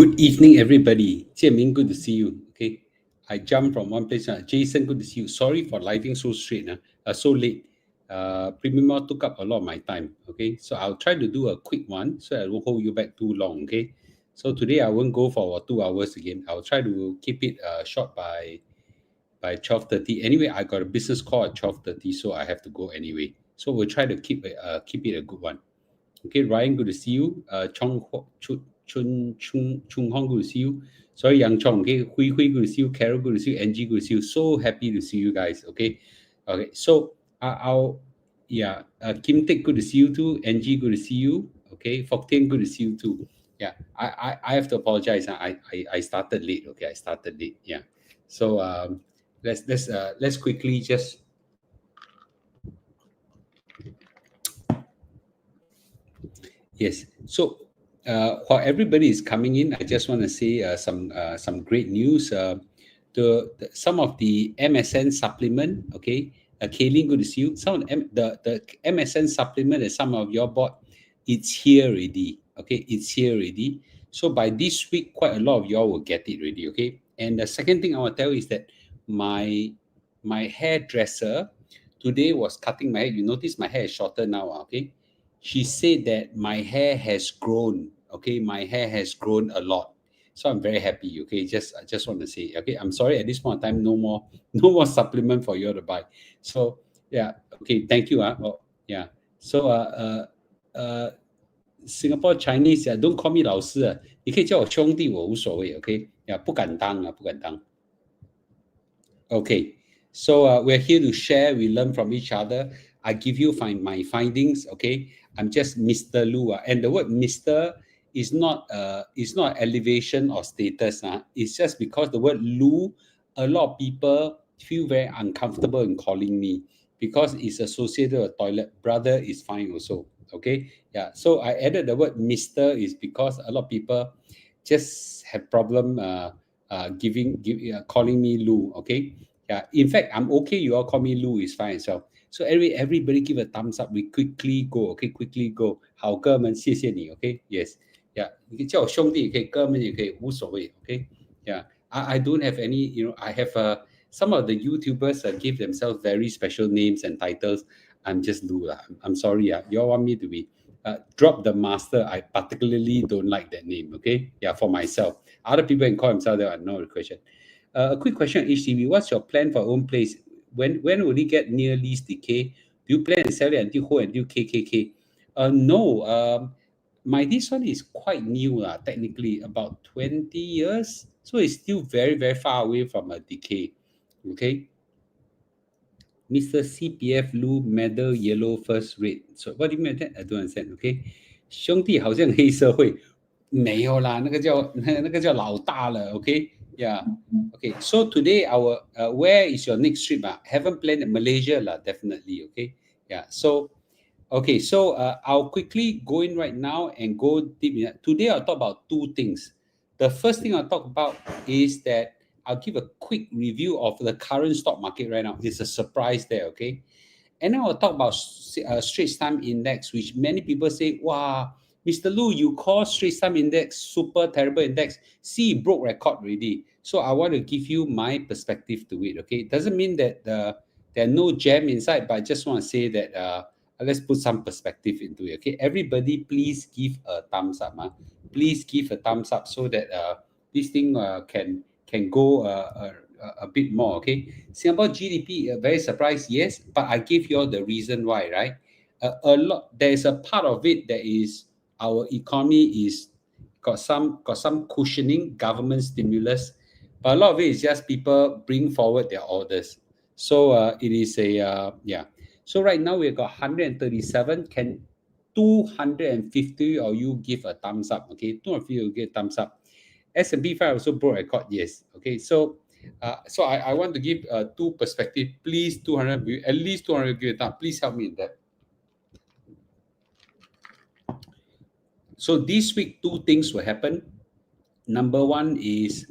Good evening, everybody. Jian-Ming, good to see you. Okay, I jumped from one place. Jason, good to see you. Sorry for lighting so straight, so late. Premium took up a lot of my time. Okay, so I'll try to do a quick one so I won't hold you back too long. Okay, so today I won't go for 2 hours again. I'll try to keep it short by 12:30. Anyway, I got a business call at 12:30, so I have to go anyway. So we'll try to keep it a good one. Okay, Ryan, good to see you. Chung Hong, good to see you. Sorry, Yang Chong. Okay, Hui, good to see you. Carol, good to see you. Angie, good to see you. So happy to see you guys. Okay, So Kim Tek, good to see you too. Angie, good to see you. Okay, Fok Tian, good to see you too. Yeah, I have to apologize. I started late. Okay, I started late. Yeah, so let's quickly just. Yes. So while everybody is coming in, I just want to say some great news. Some of the MSN supplement, okay. Kaylin, good to see you. Some of the MSN supplement that some of you bought, it's here already. Okay, it's here already. So by this week, quite a lot of y'all will get it already. Okay. And the second thing I want to tell you is that my hairdresser today was cutting my hair. You notice my hair is shorter now. Okay, she said that my hair has grown. Okay, my hair has grown a lot. So I'm very happy. Okay, I just want to say, okay, I'm sorry at this point in time, no more, no more supplement for you to buy. So yeah, okay, thank you. Oh, yeah. So Singapore Chinese don't call me 老师你可以叫我兄弟，我无所谓。OK， 不敢当不敢当。Okay, so we're here to share. We learn from each other. I give you my findings. Okay, I'm just Mr. Lu, and the word Mr. is not elevation or status. It's just because the word Lu, a lot of people feel very uncomfortable in calling me because it's associated with toilet. Brother is fine also. Okay, yeah. So I added the word Mr. is because a lot of people just have problem calling me Lu. Okay, yeah. In fact, I'm okay. You all call me Lu is fine as well. So everybody give a thumbs up. We quickly go. Okay, quickly go. 好哥们，谢谢你。Okay, yes, yeah. 你可以叫我兄弟，也可以哥们，也可以，无所谓。Okay, yeah. I don't have any. I have some of the YouTubers give themselves very special names and titles. I'm just Lu lah. I'm sorry. You all want me to be drop the master. I particularly don't like that name. Okay, yeah, for myself. Other people can call themselves that. I know the question. A quick question on HDB. What's your plan for own place? When will it get near lease decay? Do you plan to sell it until hold until KKK? No. My this one is quite new technically, about 20 years. So it's still very, very far away from a decay. Okay. Mr. CPF Lu medal yellow first rate. So what do you mean by that? I don't understand. Okay. 兄弟好像黑社会。没有啦，那个叫老大了。Okay. Yeah. Okay. So today our where is your next trip? Haven't planned Malaysia lah, definitely. Okay. Yeah. So okay. So I'll quickly go in right now and go deep. Today I'll talk about two things. The first thing I'll talk about is that I'll give a quick review of the current stock market right now. It's a surprise there. Okay. And then I'll talk about Straits Times Index, which many people say, wow, Mr. Lu, you call Straits Times Index super terrible index. See, it broke record already. So I want to give you my perspective to it. Okay, it doesn't mean that there are no gem inside, but I just want to say that let's put some perspective into it. Okay, everybody, please give a thumbs up. Please give a thumbs up so that this thing can go a bit more. Okay, Singapore GDP very surprised, yes, but I gave you all the reason why, right? A lot. There is a part of it that is our economy is got some cushioning, government stimulus, but a lot of it is just people bring forward their orders. So it is a yeah. So right now we've got 137. Can 250 or you give a thumbs up? Okay, 250 you give a thumbs up. S&P 5 also broke record. Yes. Okay. So I want to give two perspective. Please, 200 at least 200 give it up. Please help me in that. So this week, two things will happen. Number one is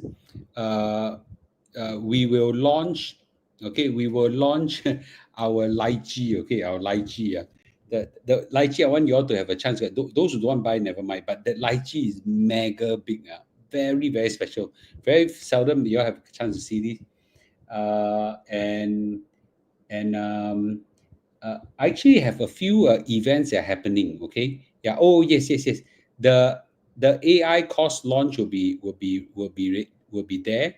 we will launch. Okay, we will launch our lychee. Okay, our lychee. The lychee, I want you all to have a chance. Those who don't buy, never mind. But the lychee is mega big. very, very special. Very seldom you all have a chance to see this. And I actually have a few events that are happening. Okay, yeah. Oh yes, yes, yes. The AI course launch will be there.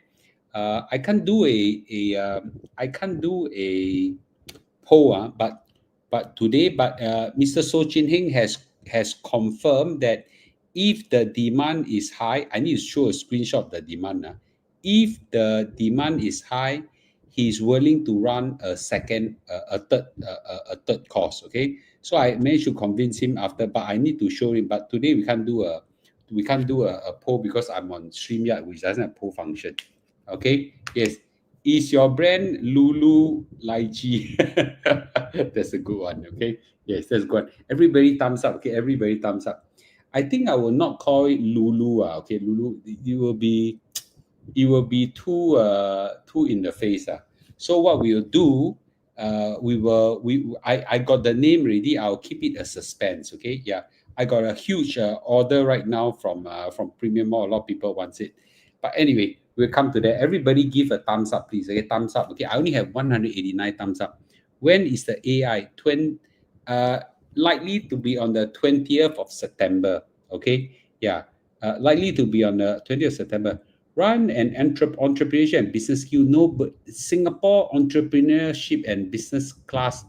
I can't do I can't do a poll, but today, Mr. So Chin Heng has confirmed that if the demand is high, I need to show a screenshot of the demand. If the demand is high, he's willing to run a second, a third course. Okay, so I managed to convince him after, but I need to show him. But today we can't do a poll because I'm on StreamYard, which doesn't have poll function. Okay, yes. Is your brand Lulu Lychee? That's a good one. Okay. Yes, that's good. Everybody thumbs up. Okay. Everybody thumbs up. I think I will not call it Lulu. Okay. Lulu, it will be too in the face. So what we'll do, I got the name ready. I'll keep it a suspense. Okay. Yeah. I got a huge order right now from Premium Mall. A lot of people wants it. But anyway, we'll come to that. Everybody give a thumbs up, please. Okay, thumbs up. Okay, I only have 189 thumbs up. When is the AI? Uh, Likely to be on the 20th of September. Okay, yeah, likely to be on the 20th of September. Run an entrepreneurship and business skill. No, but Singapore entrepreneurship and business class.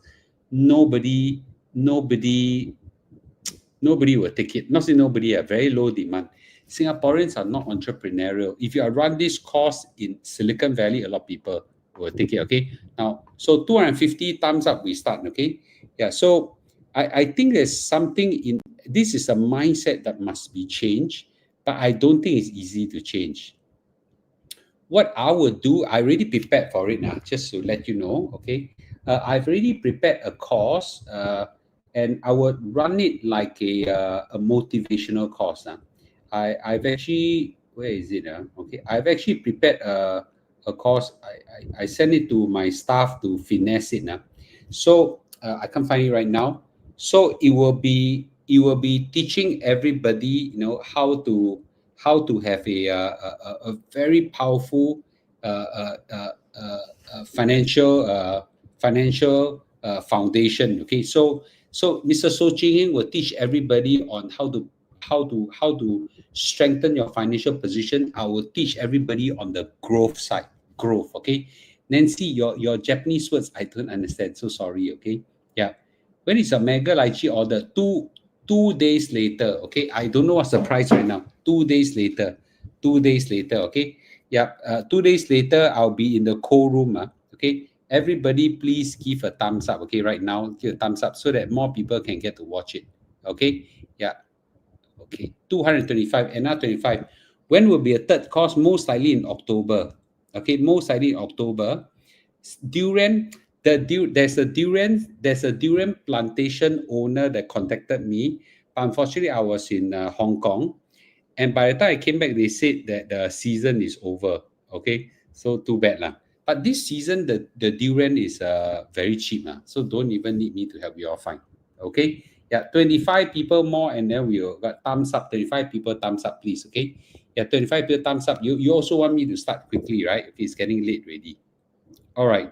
Nobody, nobody Nobody will take it. Not say nobody, a very low demand. Singaporeans are not entrepreneurial. If you run this course in Silicon Valley, a lot of people will take it. Okay. Now, so 250 thumbs up, we start. Okay. Yeah. So I think there's something in this is a mindset that must be changed, but I don't think it's easy to change. What I would do, I already prepared for it now, just to let you know. Okay. I've already prepared a course. And I would run it like a motivational course. I've actually, where is it? Okay, I've actually prepared a course. I sent it to my staff to finesse it. So I can't find it right now. So it will be teaching everybody, how to have a very powerful uh, uh, uh, financial foundation. Okay, so Mr. So Ching will teach everybody on how to strengthen your financial position. I will teach everybody on the growth side. Growth, okay. Nancy, your Japanese words I don't understand. So sorry, okay. Yeah. When is a mega lychee order? Two days later. Okay. I don't know what's the price right now. 2 days later. 2 days later. Okay. Yeah. 2 days later, I'll be in the cold room. Okay. Everybody, please give a thumbs up. Okay. Right now, give a thumbs up so that more people can get to watch it. Okay. Yeah. Okay. 225. Another 25. When will be a third course? Most likely in October. Okay. Most likely in October. Durian, there's a durian plantation owner that contacted me, but unfortunately I was in Hong Kong, and by the time I came back they said that the season is over. Okay, so too bad lah. But this season the durian is very cheap so don't even need me to help you all find. Okay, yeah, 25 people more and then we will got thumbs up. 25 people thumbs up, please. Okay, yeah, 25 people thumbs up. You also want me to start quickly, right? Okay, it's getting late already. All right.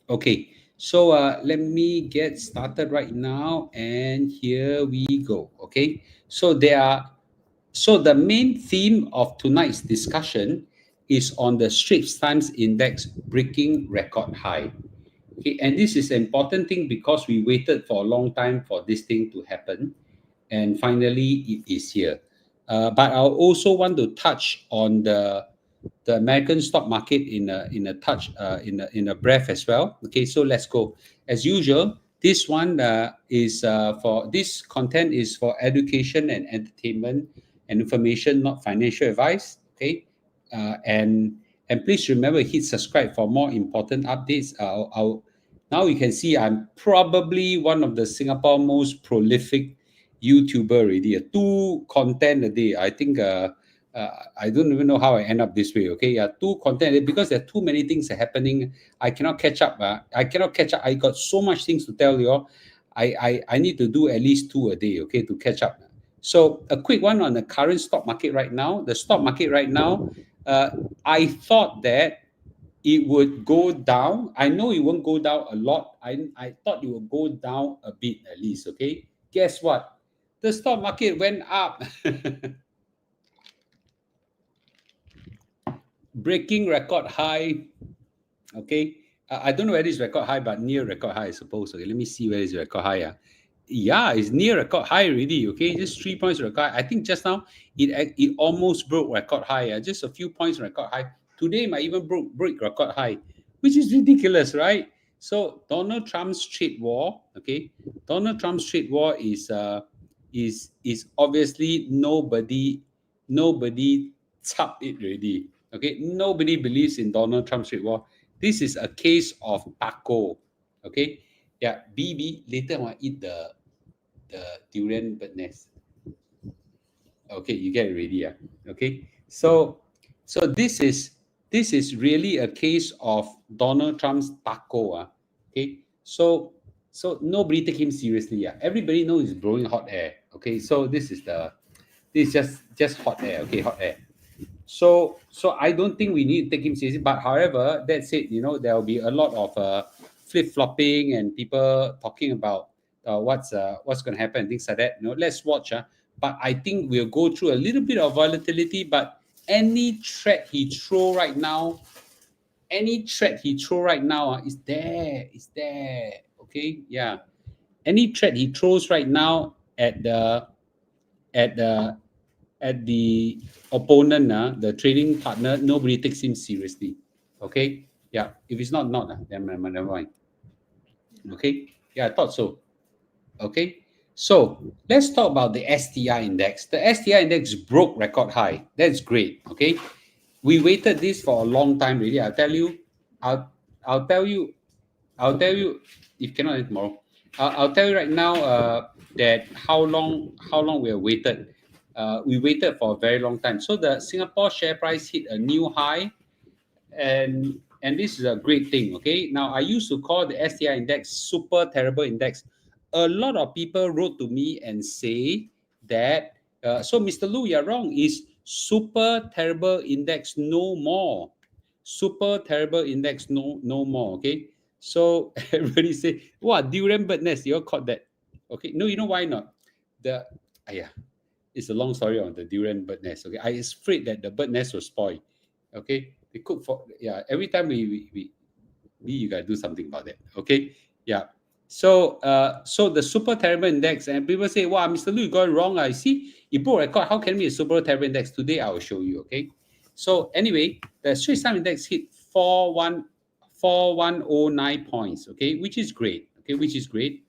Okay, so let me get started right now, and here we go. Okay, so the main theme of tonight's discussion is on the Straits Times Index breaking record high. Okay, and this is an important thing because we waited for a long time for this thing to happen, and finally it is here. But I also want to touch on the American stock market in a touch in a breath as well. Okay, so let's go. As usual, this one is for this content is for education and entertainment and information, not financial advice. Okay, and please remember hit subscribe for more important updates. Now you can see I'm probably one of the Singapore most prolific YouTuber already. Two content a day. I think. I don't even know how I end up this way. Okay, yeah, two content because there are too many things are happening. I cannot catch up. I cannot catch up. I got so much things to tell you all. I need to do at least two a day. Okay, to catch up. So a quick one on the current stock market right now. The stock market right now, I thought that it would go down. I know it won't go down a lot. I thought it would go down a bit at least, okay? Guess what? The stock market went up. Breaking record high, okay? I don't know whether it's record high, but near record high, I suppose. Okay, let me see where is record high. Yeah, it's near record high already, okay? Just 3 points record high. I think just now it almost broke record high. Just a few points record high. Today it might even break record high, which is ridiculous, right? So Donald Trump's trade war, okay? Donald Trump's trade war is obviously nobody tapped it already. Okay, nobody believes in Donald Trump's trade war. This is a case of taco. Okay, yeah. BB later I want to eat the durian bird nest. Okay, you get it ready, yeah. Okay, so this is really a case of Donald Trump's taco. Okay, so nobody take him seriously. Yeah, everybody knows he's blowing hot air. Okay, so this is just hot air. Okay, hot air. So I don't think we need to take him seriously. But however, that said, there will be a lot of flip flopping and people talking about what's going to happen, things like that. Let's watch. But I think we'll go through a little bit of volatility. But any threat he throw right now, is there. Okay, yeah. Any threat he throws right now at the opponent, the trading partner, nobody takes him seriously. Okay, yeah. If it's not, then never mind. Okay, yeah, I thought so. Okay, so let's talk about the STI index. The STI index broke record high. That's great. Okay, we waited this for a long time really. I'll tell you. I'll tell you. If cannot then tomorrow. I'll tell you right now that how long we have waited. We waited for a very long time. So the Singapore share price hit a new high, and this is a great thing. Okay, now I used to call the STI index super terrible index. A lot of people wrote to me and say that so Mr. Lu, you're wrong. Is super terrible index no more? Super terrible index no more. Okay, so everybody say, "What durian bird nest? You all caught that?" Okay, no, you know why not? The it's a long story on the durian bird nest. Okay, I was afraid that the bird nest will spoil. Okay, they cook for every time we you gotta do something about that. Okay, yeah. So so the super terrible index, and people say, "Wow, Mr. Lu, you got it wrong." I see you broke record. How can it be a super terrible index? Today I will show you. Okay. So anyway, the Straits Times index hit 4109 points. Okay, which is great. Okay, which is great.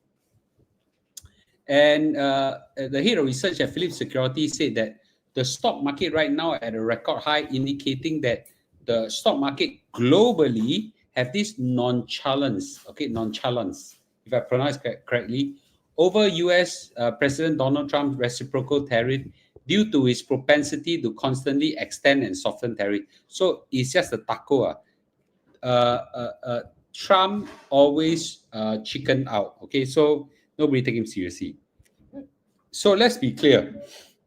And the head of research at Phillips Securities said that the stock market right now at a record high, indicating that the stock market globally have this nonchalance, if I pronounce correctly, over US President Donald Trump's reciprocal tariff due to his propensity to constantly extend and soften tariff. So it's just a taco. Trump always chicken out. Okay, so nobody take him seriously. So let's be clear.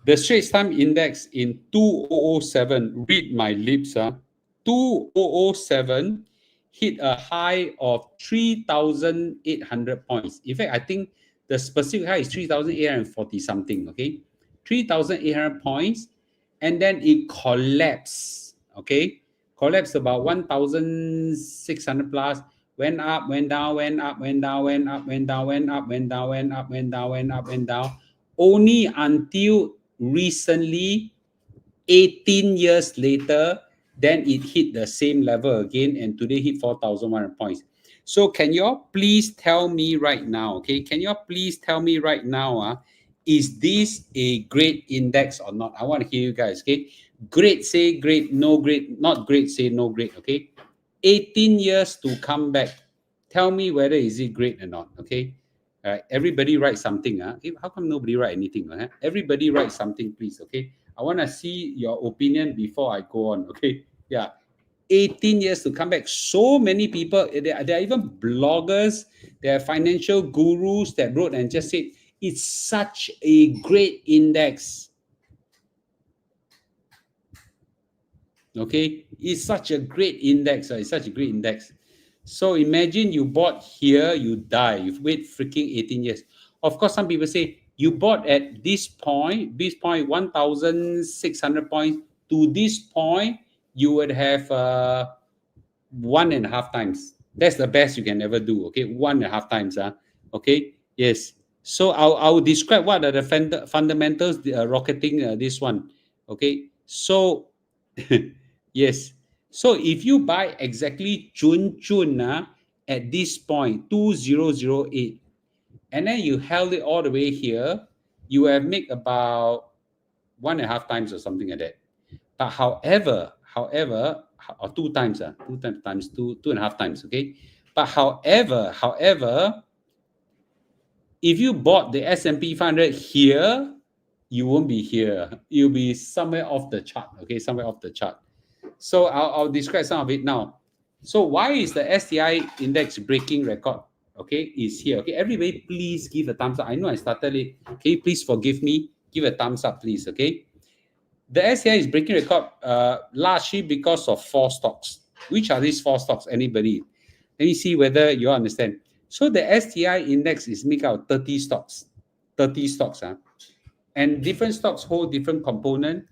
The Straits Times Index in 2007, read my lips, 2007 hit a high of 3,800 points. In fact, I think the specific high is 3,840 something, okay? 3,800 points, and then it collapsed, okay? Collapsed about 1,600 plus, went up, went down, went up, went down, went up, went down, went up, went down, went up, went down, went up, went down, only until recently, 18 years later, then it hit the same level again, and today hit 4,100 points. So can you all please tell me right now, okay? Can you all please tell me right now, is this a great index or not? I want to hear you guys, okay? Great, say great, no great, not great, say no great, okay? 18 years to come back. Tell me whether is it great or not, okay? All right, everybody write something. How come nobody write anything? Everybody write something, please, okay? I want to see your opinion before I go on, okay? Yeah. 18 years to come back. So many people, there are even bloggers, there are financial gurus that wrote and just said It's such a great index. Okay, it's such a great index. It's such a great index. So imagine you bought here, you die. You've wait freaking 18 years. Of course, some people say you bought at this point 1,600 points to this point, you would have 1.5 times. That's the best you can ever do. Okay, 1.5 times. Okay, yes. So I'll describe what are the fundamentals rocketing this one. Okay, so yes. So if you buy exactly June at this point 2008, and then you held it all the way here, you have made about 1.5 times or something like that. But or 2 times, 2 times times 2.5 times, okay. But however, if you bought the S&P 500 here, you won't be here. You'll be somewhere off the chart, okay, somewhere off the chart. So I'll describe some of it now. So why is the STI index breaking record? Okay, is here. Okay, everybody, please give a thumbs up. I know I started it. Okay, please forgive me. Give a thumbs up, please. Okay. The STI is breaking record largely because of 4 stocks. Which are these 4 stocks? Anybody? Let me see whether you understand. So the STI index is made out of 30 stocks. 30 stocks. And different stocks hold different component.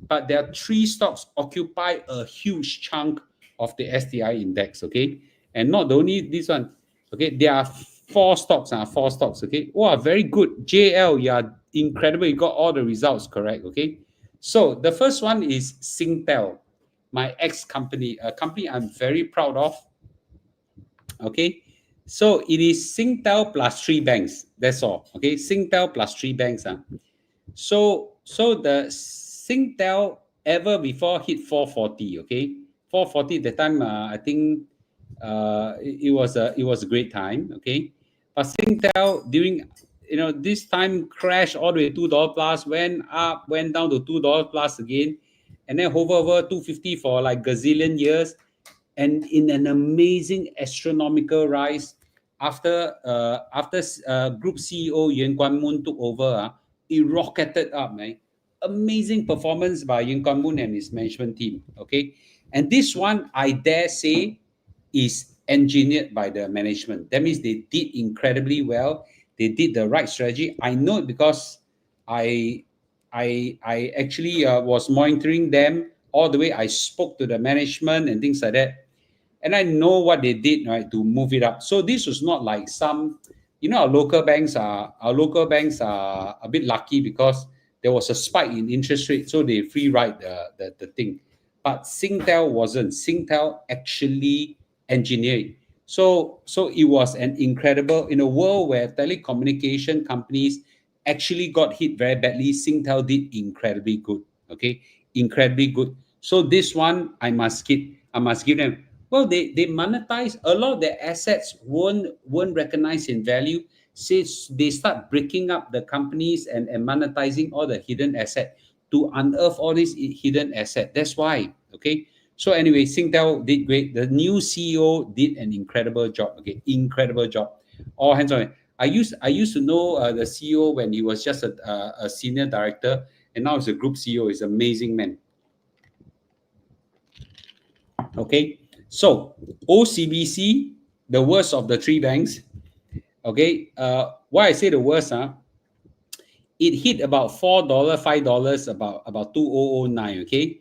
But there are 3 stocks occupy a huge chunk of the STI index, okay? And not only this one, okay? There are 4 stocks, 4 stocks, okay? Wow, very good. JL, you are incredible. You got all the results correct, okay? So the first one is Singtel, my ex-company, a company I'm very proud of, okay? So it is Singtel plus 3 banks, that's all, okay? Singtel plus 3 banks. So the Singtel ever before hit 440, okay? 440 the time, I think it was a great time, okay? But Singtel during this time crashed all the way $2 plus, went up, went down to $2 plus again, and then hover over 250 for like gazillion years, and in an amazing astronomical rise after Group CEO Yuan Guanmun took over, it rocketed up, man. Amazing performance by Yuan Guanmun and his management team. Okay, and this one I dare say is engineered by the management. That means they did incredibly well. They did the right strategy. I know it because I actually was monitoring them all the way. I spoke to the management and things like that, and I know what they did, right, to move it up. So this was not like some, our local banks are a bit lucky because there was a spike in interest rate, so they free ride the thing. But Singtel wasn't. Singtel actually engineered. So it was an incredible, in a world where telecommunication companies actually got hit very badly, Singtel did incredibly good. Okay, incredibly good. So this one I must give them. Well, they monetize a lot of their assets, weren't recognized in value. Since they start breaking up the companies and monetizing all the hidden asset to unearth all these hidden asset. That's why. Okay. So anyway, Singtel did great. The new CEO did an incredible job. Okay, incredible job. All hands on it. I used to know the CEO when he was just a senior director, and now he's a group CEO. He's an amazing man. Okay, so OCBC, the worst of the 3 banks. Okay, why I say the worst? It hit about $4, $5, about 2009. Okay,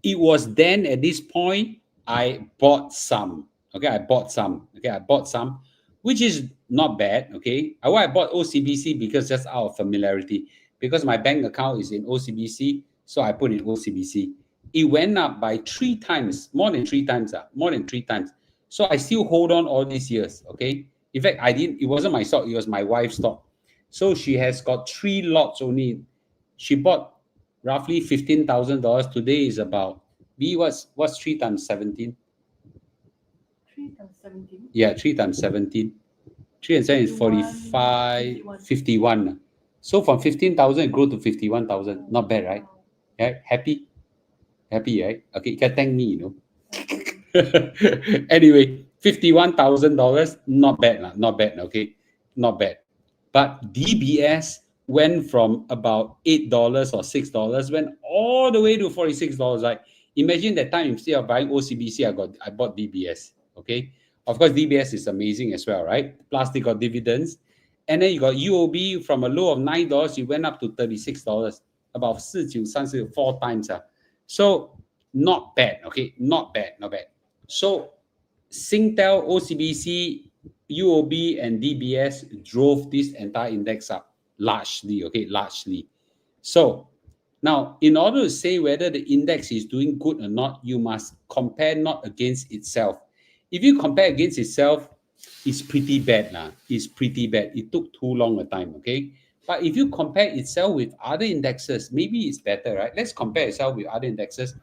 it was then at this point I bought some. Okay, I bought some. Okay, I bought some, which is not bad. Okay, why I bought OCBC because just out of familiarity, because my bank account is in OCBC, so I put in OCBC. It went up by 3 times, more than 3 times, more than 3 times. So I still hold on all these years. Okay, in fact, I didn't. It wasn't my stock; it was my wife's stock. So she has got 3 lots only. She bought roughly $15,000. Today is about what's 3 times 17? 3 times 17. Yeah, 3 times 17. 3 and 7 is 45, 51. So from 15,000 it grew to 51,000. Not bad, right? Yeah, happy, right? Okay, you can thank me. Anyway, $51,000, not bad, not bad. Okay, not bad. But DBS went from about $8 or $6, went all the way to $46. Right? Imagine that time instead of buying OCBC, I bought DBS. Okay, of course DBS is amazing as well, right? Plus they got dividends, and then you got UOB from a low of $9, you went up to $36, about 4 times. So not bad. Okay, not bad, not bad. So Singtel, OCBC, UOB, and DBS drove this entire index up largely. Okay, largely. So now, in order to say whether the index is doing good or not, you must compare not against itself. If you compare against itself, it's pretty bad now. It's pretty bad. It took too long a time. Okay. But if you compare itself with other indexes, maybe it's better, right? Let's compare itself with other indexes.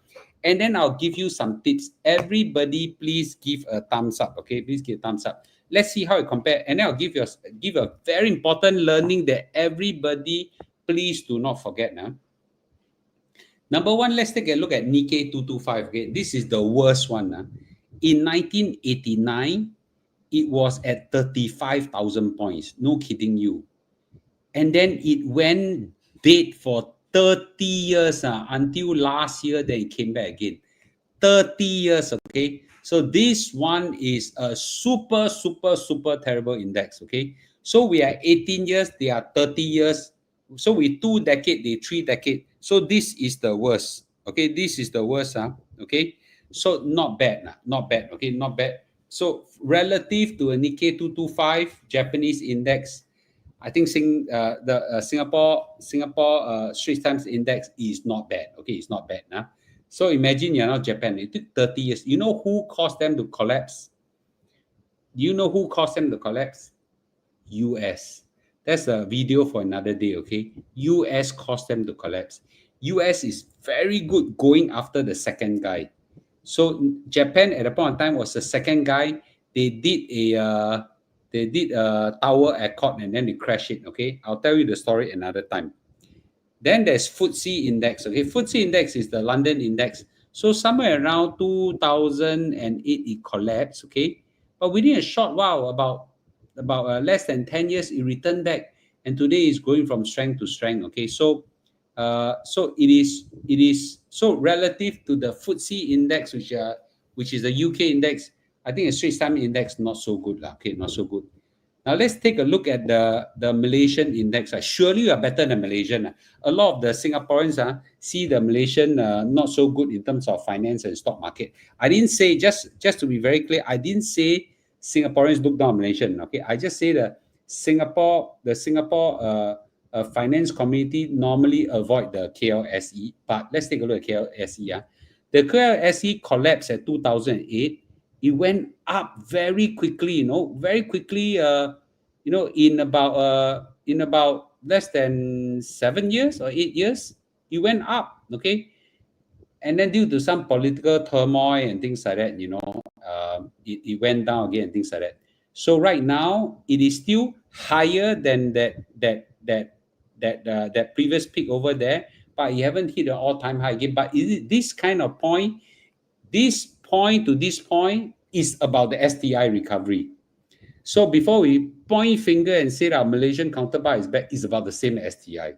And then I'll give you some tips. Everybody, please give a thumbs up. Okay, please give a thumbs up. Let's see how it compares. And then I'll give a very important learning that everybody, please do not forget. Now, number one, let's take a look at Nikkei 225. Okay, this is the worst one. In 1989, it was at 35,000 points. No kidding you. And then it went dead for 30 years until last year. Then it came back again. 30 years. Okay. So this one is a super, super, super terrible index. Okay. So we are 18 years. They are 30 years. So we 2 decades, they 3 decades. So this is the worst. Okay. This is the worst. Okay. So not bad. Not bad. Okay. Not bad. So relative to a Nikkei 225 Japanese index, I think Singapore Straits Times Index is not bad. Okay, it's not bad. So imagine you're not Japan. It took 30 years. You know who caused them to collapse? You know who caused them to collapse? US. That's a video for another day. Okay, US caused them to collapse. US is very good going after the second guy. So Japan at the point of time was the second guy. They did a tower accord and then they crashed it. Okay, I'll tell you the story another time. Then there's FTSE index. Okay, FTSE index is the London index. So somewhere around 2008 it collapsed. Okay, but within a short while, about less than 10 years, it returned back, and today is going from strength to strength. Okay, so so it is so relative to the FTSE index, which is the UK index. I think the Straits Times index not so good lah. Okay, not so good. Now let's take a look at the Malaysian index. Surely you are better than Malaysian. A lot of the Singaporeans see the Malaysian not so good in terms of finance and stock market. I didn't say, just to be very clear, I didn't say Singaporeans look down on Malaysian. Okay, I just say the Singapore finance community normally avoid the KLSE. But let's take a look at KLSE. The KLSE collapsed at 2008. It went up very quickly, very quickly, in about less than 7 years or 8 years, it went up. Okay. And then due to some political turmoil and things like that, it went down again and things like that. So right now it is still higher than that previous peak over there, but you haven't hit an all-time high again. But is it this kind of point? This point to this point is about the STI recovery. So before we point finger and say that our Malaysian counterpart is bad, it's about the same as STI.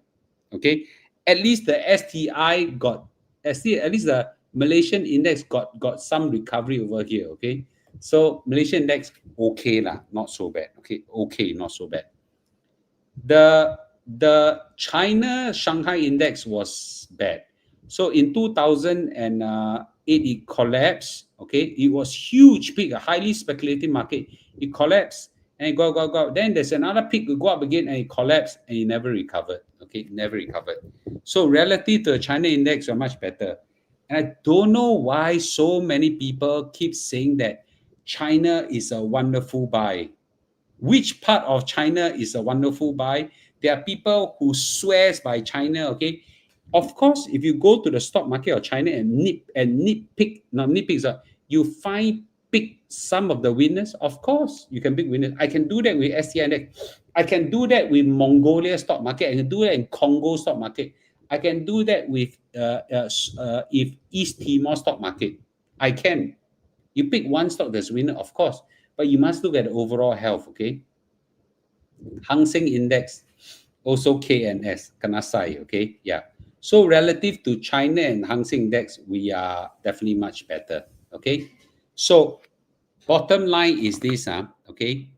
Okay, at least the STI got at least the Malaysian index got some recovery over here. Okay, so Malaysian index okay lah, not so bad. Okay, not so bad. The China Shanghai index was bad. So in 2008 it collapsed. Okay, it was huge peak, a highly speculative market. It collapsed and it go. Then there's another peak, it go up again and it collapsed and it never recovered. Okay, never recovered. So relative to the China index, are much better. And I don't know why so many people keep saying that China is a wonderful buy. Which part of China is a wonderful buy? There are people who swears by China. Okay, of course, if you go to the stock market of China and nitpick, you pick some of the winners. Of course, you can pick winners. I can do that with STI index. I can do that with Mongolia stock market. I can do that in Congo stock market. I can do that with if East Timor stock market. I can. You pick one stock that's winner, of course, but you must look at the overall health. Okay. Hang Seng Index, also KNS, Kanasai, okay? Yeah. So relative to China and Hang Seng Index, we are definitely much better, okay? So bottom line is this, okay?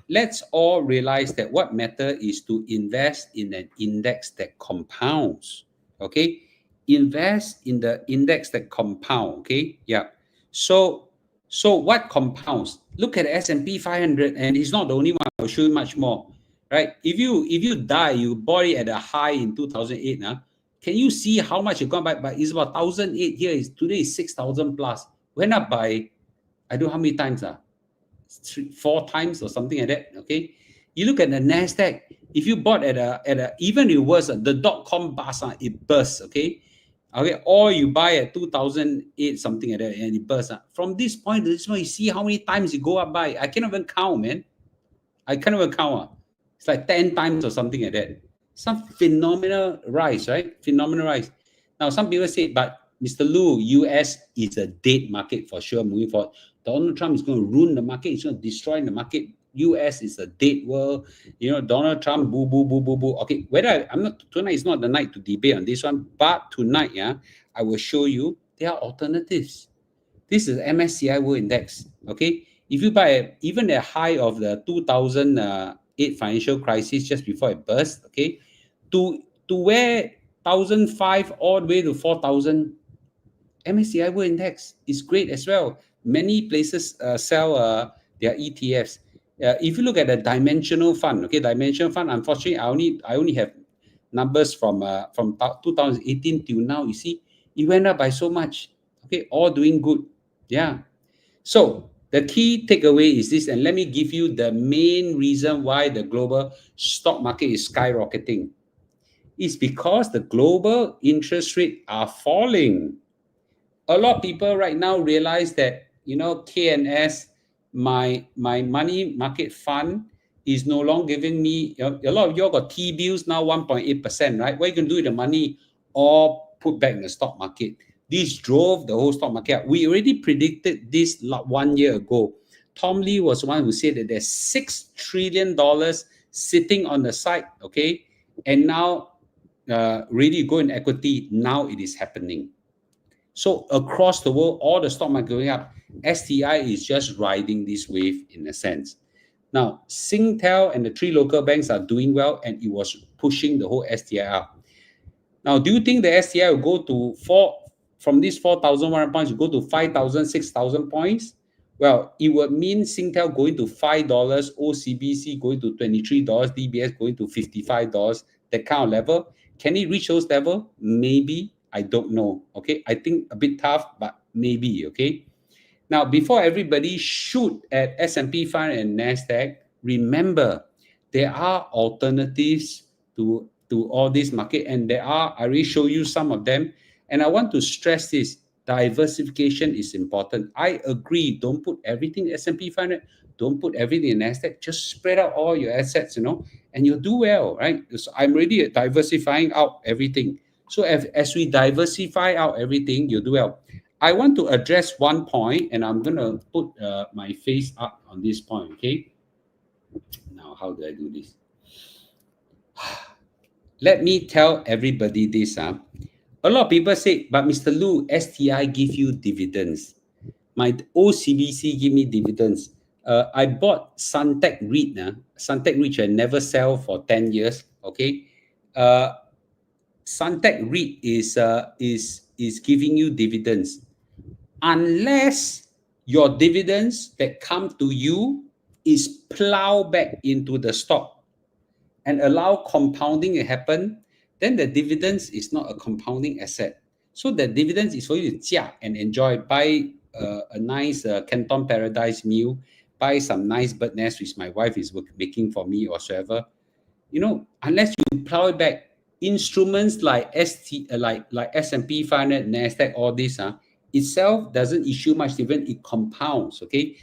Let's all realize that what matter is to invest in an index that compounds, okay? Invest in the index that compound, okay? Yeah. So what compounds? Look at S&P 500, and it's not the only one. I'll show you much more, right? If you die, you bought it at a high in 2008, can you see how much it gone by? But it's about 1,008 here. Is today is 6,000 plus. Went up by, I don't know how many times, 4 times or something like that. Okay, you look at the Nasdaq. If you bought at a even it was the .com bust, it burst. Okay, or you buy at 2008 something like that and it burst. From this point to this point, you see how many times it go up by. I cannot even count, man. I can't even count. It's like 10 times or something like that. Some phenomenal rise, right? Phenomenal rise. Now, some people say, but Mr. Lu, US is a dead market for sure moving forward. Donald Trump is going to ruin the market. He's going to destroy the market. US is a dead world. Donald Trump, boo, boo, boo, boo, boo. Okay, tonight is not the night to debate on this one, but tonight, I will show you there are alternatives. This is MSCI World Index, okay? If you buy even the high of the 2008 financial crisis just before it burst, okay, to where 1,005 all the way to 4,000, MSCI World Index is great as well. Many places sell their ETFs. If you look at the dimensional fund, okay, dimensional fund, unfortunately, I only have numbers from 2018 till now. You see, it went up by so much. Okay, all doing good. Yeah. So the key takeaway is this, and let me give you the main reason why the global stock market is skyrocketing. It's because the global interest rates are falling. A lot of people right now realize that, KNS, my money market fund is no longer giving me, a lot of you all got T-bills now 1.8%, right? What are you going to do with the money? Or put back in the stock market. This drove the whole stock market up. We already predicted this 1 year ago. Tom Lee was one who said that there's $6 trillion sitting on the side, okay? And now, really go in equity. Now it is happening. So across the world, all the stock market going up. STI is just riding this wave in a sense. Now, Singtel and the 3 local banks are doing well, and it was pushing the whole STI up. Now, do you think the STI will go to from these 4,100 points, go to 5,000, 6,000 points? Well, it would mean Singtel going to $5, OCBC going to $23, DBS going to $55, that kind of level. Can it reach those levels? Maybe. I don't know. Okay, I think a bit tough, but maybe. Okay. Now, before everybody shoot at S&P 500 and Nasdaq, remember there are alternatives to all this market, and I already show you some of them. And I want to stress this: diversification is important. I agree. Don't put everything in S&P 500. Don't put everything in Nasdaq. Just spread out all your assets, and you'll do well, right? So I'm already diversifying out everything. So as we diversify out everything, you do well. I want to address one point, and I'm going to put my face up on this point, okay? Now, how do I do this? Let me tell everybody this. A lot of people say, but Mr. Lu, STI give you dividends. My OCBC give me dividends. I bought Suntec REIT. Suntec REIT I never sell for 10 years, okay? Suntec REIT is giving you dividends, unless your dividends that come to you is plow back into the stock and allow compounding to happen, then the dividends is not a compounding asset. So the dividends is for you to jia and enjoy. Buy a nice Canton Paradise meal, buy some nice bird nest which my wife is making for me or whatsoever. Unless you plow it back, instruments like like S&P 500, Nasdaq, all this itself doesn't issue much dividend. It compounds. Okay,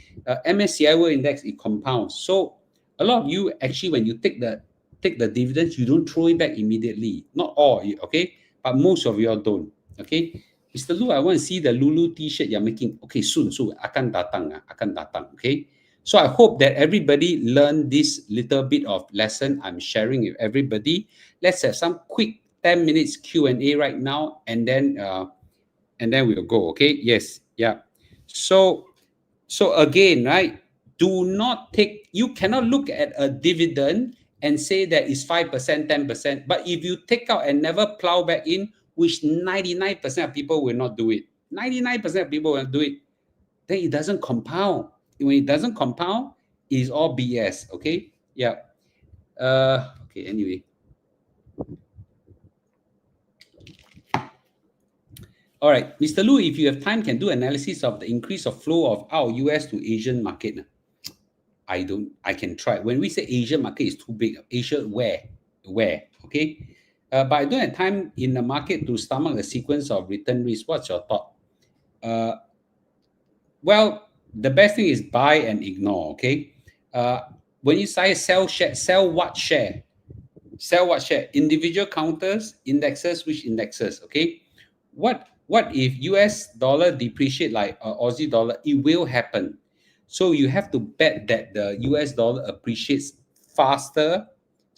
MSCI World Index, it compounds. So a lot of you actually, when you take the dividends, you don't throw it back immediately. Not all, okay, but most of you all don't. Okay, Mr. Lu, I want to see the Lulu T-shirt you're making. Okay, soon akan datang. Okay. So I hope that everybody learned this little bit of lesson I'm sharing with everybody. Let's have some quick 10 minutes Q&A right now, and then we'll go. Okay. Yes. Yeah. So again, right? You cannot look at a dividend and say that it's 5%, 10%. But if you take out and never plow back in, which 99% of people will not do it, 99% of people will do it, then it doesn't compound. When it doesn't compound, it's all BS. Okay. Yeah. Okay. Anyway. All right, Mr. Lu, if you have time, can do analysis of the increase of flow of our US to Asian market. I can try. When we say Asian market is too big, Asia where? Okay? But I don't have time in the market to stomach the sequence of return risk. What's your thought? Well, the best thing is buy and ignore, okay? When you say sell share, sell what share? Sell what share? Individual counters, indexes, which indexes, okay? What if US dollar depreciate like Aussie dollar? It will happen. So you have to bet that the US dollar appreciates faster.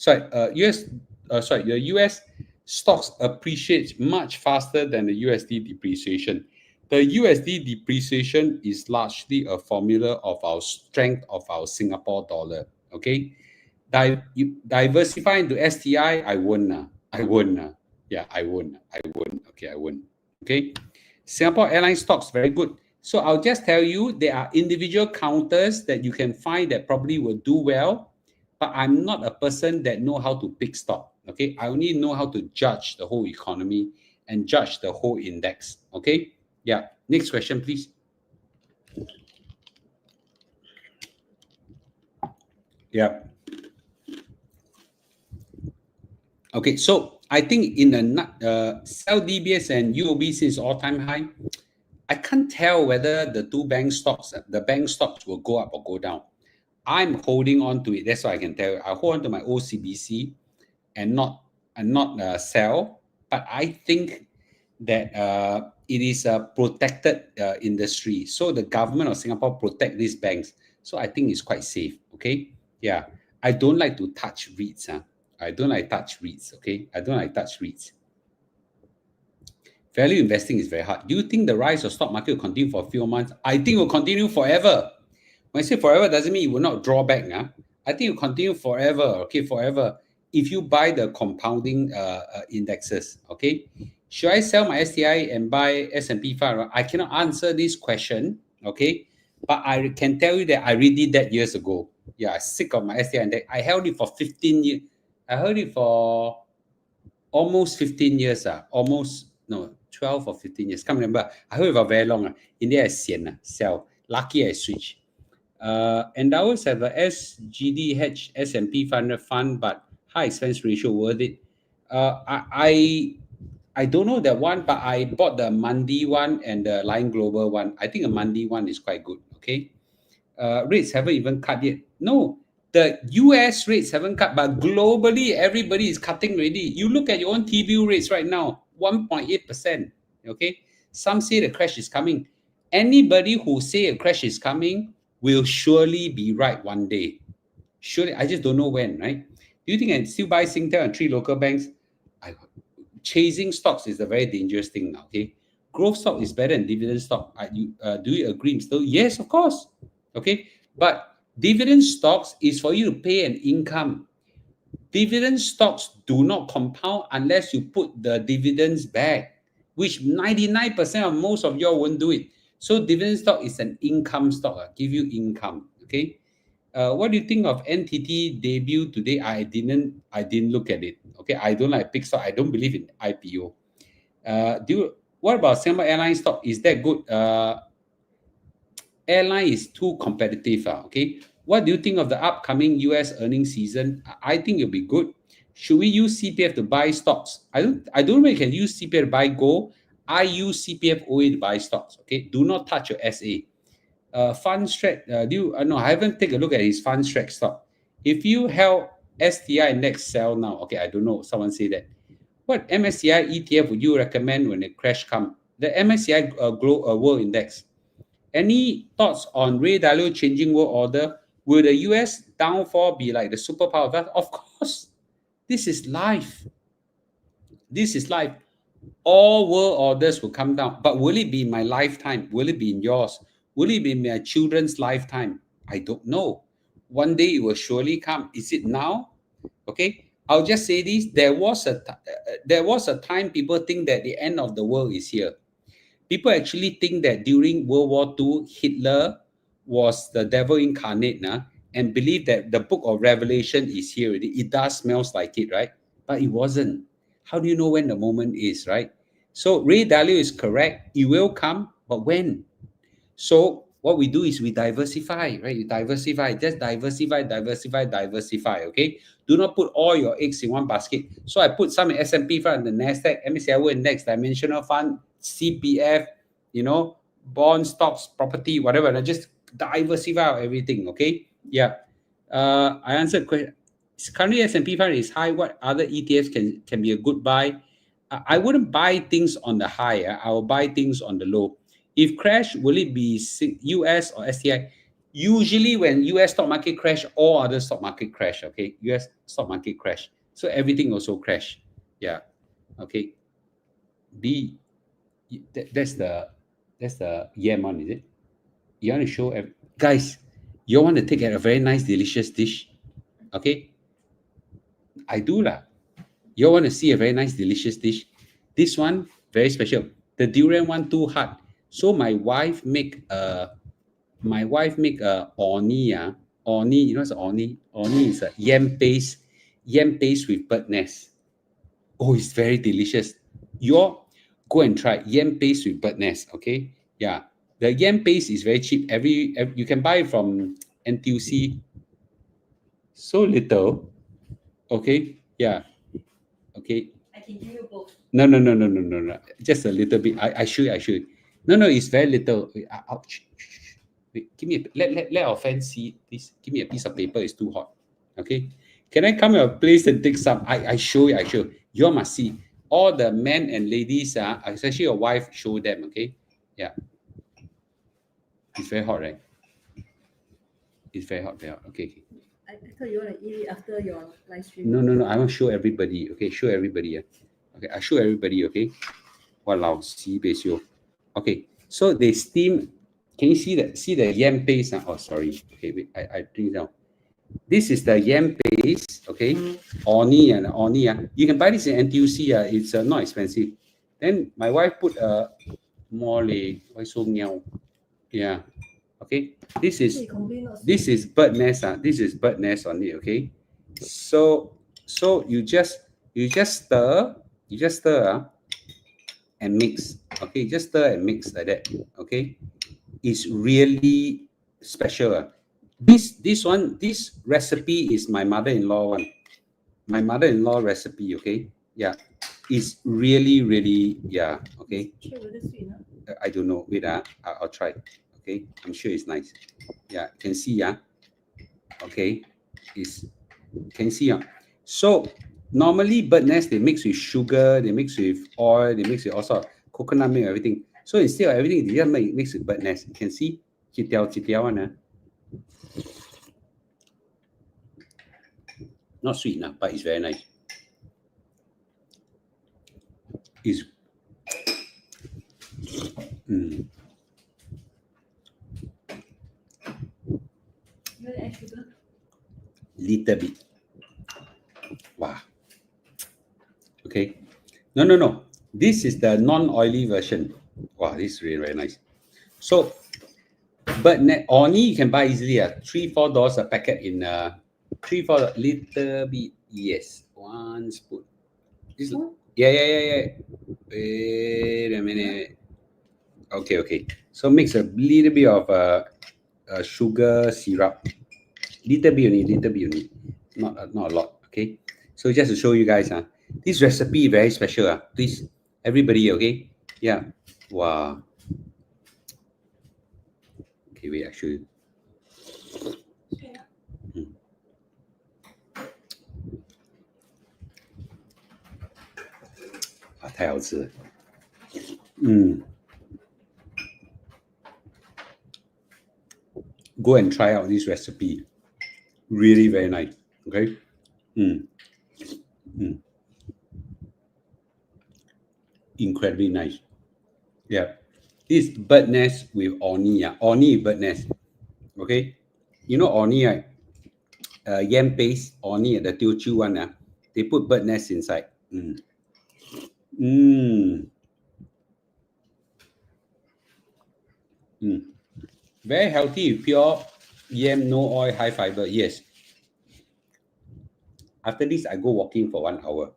The US stocks appreciates much faster than the USD depreciation. The USD depreciation is largely a formula of our strength of our Singapore dollar. Okay, diversify into STI. I won't. Yeah, I won't. Okay, I won't. Okay, Singapore Airlines stocks very good. So I'll just tell you there are individual counters that you can find that probably will do well, but I'm not a person that know how to pick stock. Okay, I only know how to judge the whole economy and judge the whole index. Okay, yeah. Next question, please. Yeah. Okay, so I think in the sell DBS and UOB since all-time high, I can't tell whether the bank stocks will go up or go down. I'm holding on to it. That's what I can tell you. I hold on to my OCBC and not sell. But I think that it is a protected industry. So the government of Singapore protect these banks. So I think it's quite safe. Okay. Yeah. I don't like to touch REITs. I don't like touch REITs. Okay. I don't like touch REITs. Value investing is very hard. Do you think the rise of stock market will continue for a few months? I think it will continue forever. When I say forever, doesn't mean it will not draw back. I think it will continue forever. Okay, forever. If you buy the compounding indexes, okay. Should I sell my STI and buy S&P 500? I cannot answer this question, okay. But I can tell you that I already did that years ago. Yeah, I'm sick of my STI index. I held it for 15 years. I held it for almost 15 years. Almost, no, 12 or 15 years. Can't remember. I held it for very long. In the end, I sell. Lucky I switch. And I always have a SGDH S&P 500 fund, but high expense ratio worth it. I don't know that one, but I bought the Mundi one and the Line Global one. I think the Mundi one is quite good. Okay. Rates haven't even cut yet. No, the US rates haven't cut, but globally everybody is cutting already. You look at your own T-bill rates right now, 1.8%. Okay. Some say the crash is coming. Anybody who say a crash is coming will surely be right one day. Surely, I just don't know when, right? Do you think I still buy Singtel and 3 local banks? Chasing stocks is a very dangerous thing now, okay? Growth stock is better than dividend stock. Do you agree, Mr.? Yes, of course. Okay, but dividend stocks is for you to pay an income. Dividend stocks do not compound unless you put the dividends back, which 99% of most of y'all won't do it. So dividend stock is an income stock, give you income. Okay. What do you think of NTT debut today? I didn't look at it. Okay, I don't like big stock. I don't believe in IPO. What about Singapore Airlines stock? Is that good? Airline is too competitive. Okay. What do you think of the upcoming US earnings season? I think it'll be good. Should we use CPF to buy stocks? I don't know if you can use CPF to buy gold. I use CPF only to buy stocks. Okay. Do not touch your SA. Fund strat, no, I haven't taken a look at his fund strat stock. If you held STI index, sell now. Okay, I don't know. Someone say that. What MSCI ETF would you recommend when the crash comes? The MSCI World Index. Any thoughts on Ray Dalio changing world order? Will the US downfall be like the superpower of that? Of course. This is life. This is life. All world orders will come down. But will it be in my lifetime? Will it be in yours? Will it be in my children's lifetime? I don't know. One day it will surely come. Is it now? Okay. I'll just say this. There was a time people think that the end of the world is here. People actually think that during World War II, Hitler was the devil incarnate and believe that the book of Revelation is here already. It does smells like it, right? But it wasn't. How do you know when the moment is, right? So Ray Dalio is correct. It will come, but when? So what we do is we diversify, right? You diversify, just diversify, okay? Do not put all your eggs in one basket. So I put some in S&P fund, the NASDAQ, MSCI Index, Dimensional Fund, CPF, bonds, stocks, property, whatever. I just diversify everything, okay? Yeah. I answered question. Currently S&P fund is high. What other ETFs can be a good buy? I wouldn't buy things on the high. I will buy things on the low. If crash, will it be US or STI? Usually when US stock market crash, all other stock market crash, okay? US stock market crash. So everything also crash. Yeah. Okay. That's the yam one, is it? You want to show guys, you want to take a very nice, delicious dish? Okay. I do lah. You want to see a very nice, delicious dish? This one, very special. The durian one, too hard. So my wife make a orni. Orni, you know what's orni? Orni is a yam paste with bird nest. Oh, it's very delicious. You go and try yam paste with bird nest, okay? Yeah. The yam paste is very cheap. Every you can buy it from NTUC. So little. Okay. Yeah. Okay. I can give you both. No. Just a little bit. I should. No, it's very little. Wait, ouch. Wait, give me let our fans see this. Give me a piece of paper. It's too hot. Okay. Can I come to your place and take some? I show you. You all must see. All the men and ladies, especially your wife, show them. Okay. Yeah. It's very hot, right? It's very hot. Okay. I thought you want to eat it after your live stream. No. I want to show everybody. Okay, show everybody. Okay, I show everybody. Okay. Walao, sibei xiu. Okay, so they steam. Can you see the yam paste? Oh, sorry. Okay, wait. I bring down. This is the yam paste. Okay, orni. You can buy this in NTUC. It's not expensive. Then my wife put mole. Why so meow? Yeah. Okay. This is bird nest. This is bird nest on it. Okay. So you just stir. And mix. Okay, just stir and mix like that. Okay, it's really special. This recipe is my mother-in-law one. My mother-in-law recipe. Okay, yeah, it's really yeah. Okay, I don't know. Wait, I'll try. Okay, I'm sure it's nice. Yeah, can see. Okay, can see. So normally bird nest they mix with sugar, they mix with oil, they mix with all sort of coconut milk, everything. So instead of everything, they just mix with bird nest. You can see, one. Not sweet enough, but it's very nice. It's You want to add sugar? Little bit. Wow. Okay. No. This is the non-oily version. Wow, this is really very nice. So, but orni you can buy easily. $3-4 a packet in $3-4 little bit. Yes, 1 spoon. This, yeah. Wait a minute. Okay. So mix a little bit of sugar syrup. Little bit only. Not a lot. Okay. So just to show you guys, this recipe very special. Please, everybody, okay? Yeah. Wow. Okay, wait, I show you. 太好吃了。Go and try out this recipe. Really very nice. Okay. Incredibly nice. Yeah. This bird nest with orni, orni bird nest. Okay. You know orni, right? Yam paste, orni, the Teochew one. They put bird nest inside. Mm. Very healthy, pure yam, no oil, high fiber. Yes. After this, I go walking for 1 hour.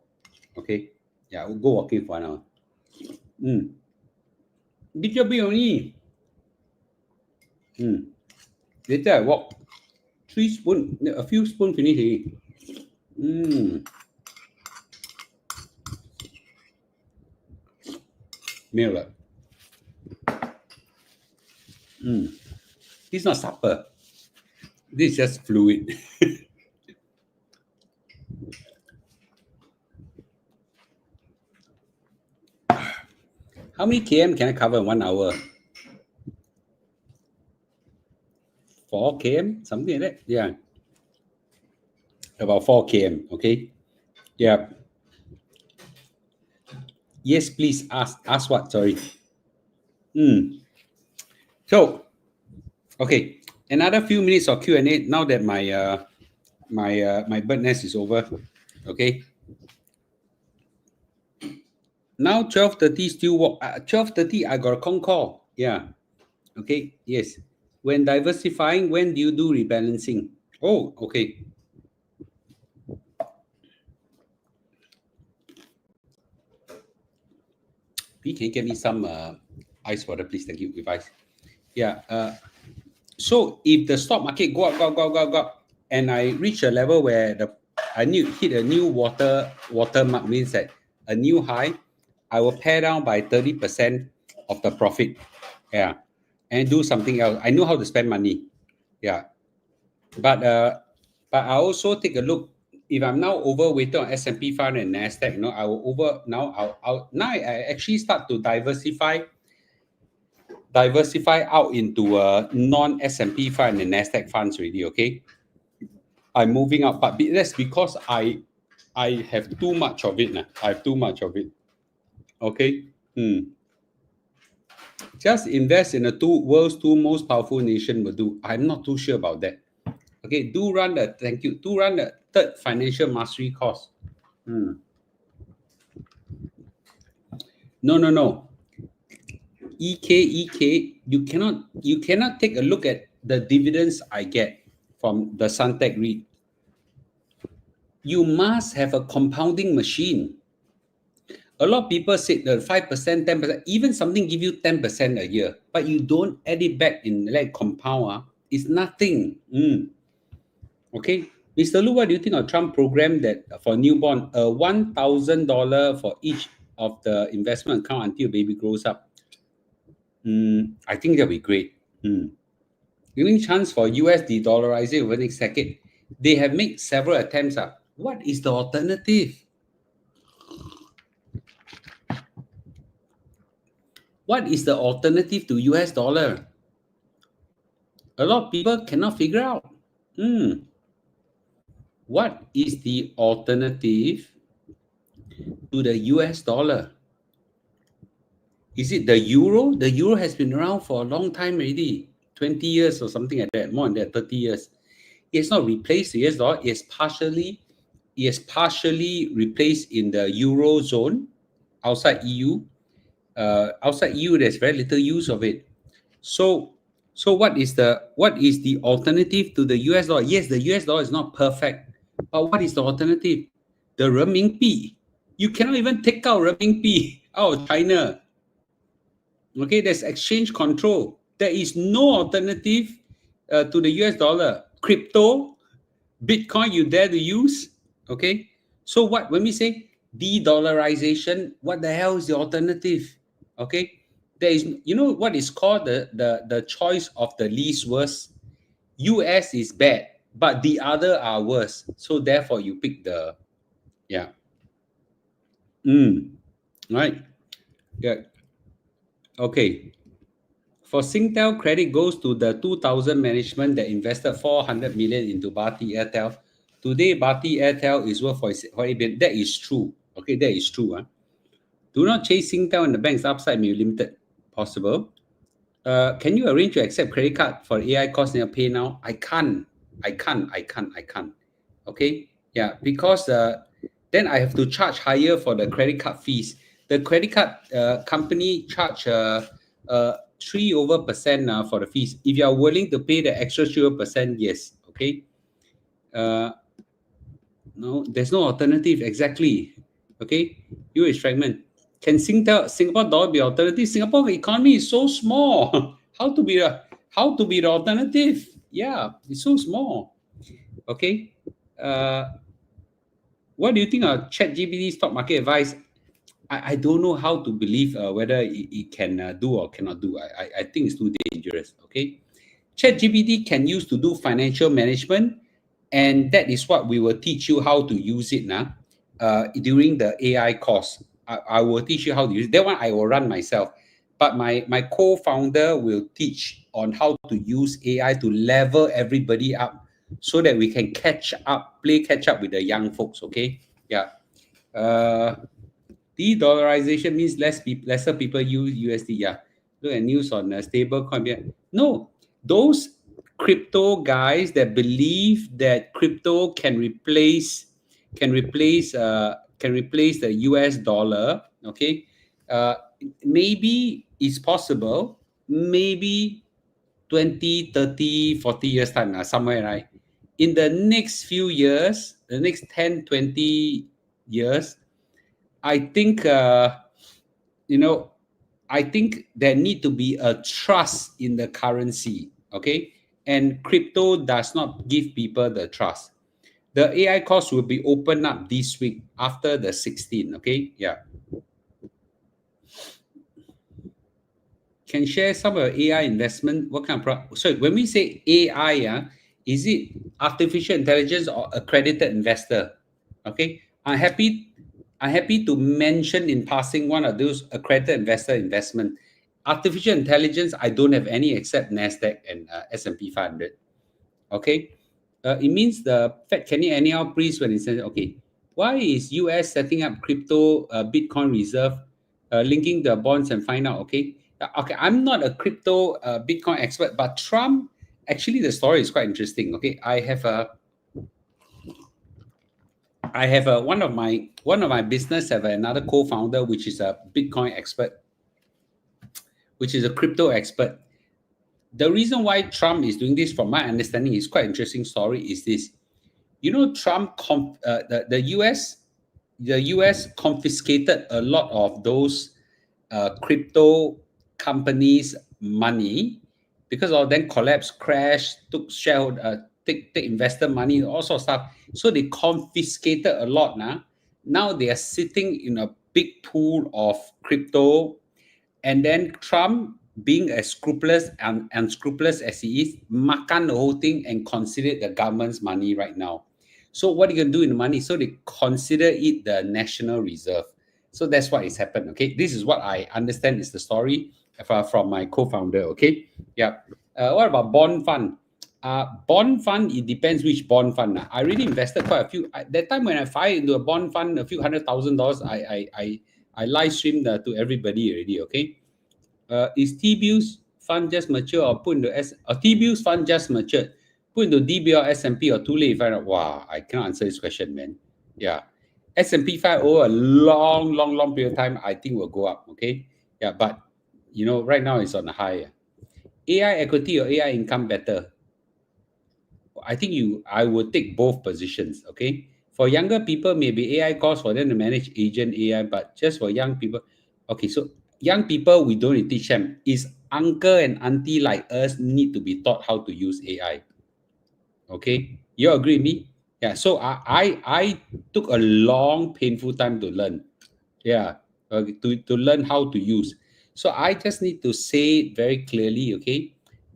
Okay. Yeah, I'll go walking for 1 hour. Little bit only. Later I walk 3 spoon, a few spoon finish already. Meal. This is not supper. This is just fluid. How many km can I cover in 1 hour? 4 km, something like that. Yeah, about 4 km. Okay. Yeah. Yes, please ask. Ask what? Sorry. So, okay, another few minutes of Q&A now that my bird nest is over. Okay. Now 12:30 still walk. 12:30 I got a con call. Yeah. Okay. Yes. When diversifying, when do you do rebalancing? Oh, okay. P, can you get me some ice water, please? Thank you. With ice. Yeah. So if the stock market go up, and I reach a level where I need hit a new watermark, means that a new high, I will pare down by 30% of the profit. Yeah. And do something else. I know how to spend money. Yeah. But I also take a look. If I'm now overweighted on S&P 500 and Nasdaq, I will now I actually start to diversify out into non S&P 500 and Nasdaq funds already. Okay, I'm moving up, but that's because I have too much of it. I have too much of it. Okay. Just invest in the world's two most powerful nation will do. I'm not too sure about that. Okay, do run the third financial mastery course. No. EK, you cannot take a look at the dividends I get from the Suntec REIT. You must have a compounding machine. A lot of people say the 5%, 10%, even something give you 10% a year, but you don't add it back in like compound. It's nothing. Okay. Mr. Lu, what do you think of Trump program that for newborn, $1,000 for each of the investment account until baby grows up? I think that'll be great. Giving chance for US de-dollarizing over the next decade. They have made several attempts. What is the alternative? What is the alternative to US dollar? A lot of people cannot figure out. What is the alternative to the US dollar? Is it the euro? The euro has been around for a long time already, 20 years or something like that, more than that, 30 years. It's not replaced the US dollar. It's partially replaced in the Eurozone, outside EU. Outside EU, there's very little use of it. So what is the alternative to the US dollar? Yes, the US dollar is not perfect, but what is the alternative? The renminbi. You cannot even take out renminbi out of China. Okay, there's exchange control. There is no alternative to the US dollar. Crypto, Bitcoin, you dare to use? Okay, so when we say de-dollarization, what the hell is the alternative? Okay, there is, what is called the choice of the least worst. US is bad, but the other are worse. So therefore, you pick the right. Yeah. Okay. For Singtel, credit goes to the 2000 management that invested 400 million into Bharti Airtel. Today, Bharti Airtel is worth 48 billion. That is true. Okay, that is true. Do not chase Singtel and the bank's upside may be limited. Possible. Can you arrange to accept credit card for AI cost and pay now? I can't. Okay. Yeah, because then I have to charge higher for the credit card fees. The credit card company charge 3% for the fees. If you are willing to pay the extra 3%, yes. Okay. No, there's no alternative. Exactly. Okay. US fragment. Can Singapore dollar be alternative? Singapore economy is so small. How to be the alternative? Yeah, it's so small. Okay. What do you think of ChatGPT stock market advice? I don't know how to believe whether it can do or cannot do. I think it's too dangerous. Okay. ChatGPT can use to do financial management, and that is what we will teach you how to use it now during the AI course. I will teach you how to use it. That one I will run myself. But my co-founder will teach on how to use AI to level everybody up so that we can play catch up with the young folks. Okay. Yeah. De-dollarization means lesser people use USD. Yeah. Look at news on stable coin. Yeah. No, those crypto guys that believe that crypto can replace the US dollar. Okay. Maybe it's possible. Maybe 20, 30, 40 years time, somewhere, right? In the next few years, the next 10, 20 years, I think, I think there need to be a trust in the currency, okay? And crypto does not give people the trust. The AI course will be opened up this week after the 16th, okay? Yeah. Can share some of your AI investment? What kind of product? So when we say AI, is it artificial intelligence or accredited investor? Okay, I'm happy to mention in passing one of those accredited investor investment. Artificial intelligence, I don't have any except Nasdaq and S&P 500. Okay, it means the Fed can anyhow freeze when it says, okay, why is US setting up crypto Bitcoin reserve, linking the bonds and find out? Okay, okay, I'm not a crypto Bitcoin expert, but Trump, actually the story is quite interesting. Okay, I have one of my business have another co-founder which is a Bitcoin expert, which is a crypto expert. The reason why Trump is doing this, from my understanding, is quite interesting story. Is this, Trump the US confiscated a lot of those crypto companies' money because of them collapse, crash, took shareholder, take investor money, all sorts of stuff. So they confiscated a lot now. Now they are sitting in a big pool of crypto, and then Trump, being as scrupulous and unscrupulous as he is, makan the whole thing and consider the government's money right now. So what are you going to do in the money? So they consider it the national reserve. So that's what has happened. Okay, this is what I understand is the story from my co-founder. Okay, yeah. What about bond fund? Bond fund, it depends which bond fund. I really invested quite a few. That time when I fired into a bond fund, a few $100,000, I live streamed to everybody already. Okay, is T-bills fund just mature or put into T-bills fund just matured, put into DB or S&P or too late? Find out. Wow, I cannot answer this question, man. Yeah, S&P 5 over a long period of time, I think will go up. Okay, yeah, but right now it's on a high. AI equity or AI income better? I would take both positions. Okay, for younger people, maybe AI cost for them to manage agent AI, but just for young people, okay. So young people, we don't need to teach them. Is uncle and auntie like us need to be taught how to use AI? Okay, you agree with me? Yeah. So I took a long, painful time to learn. Yeah, to learn how to use. So I just need to say it very clearly. Okay,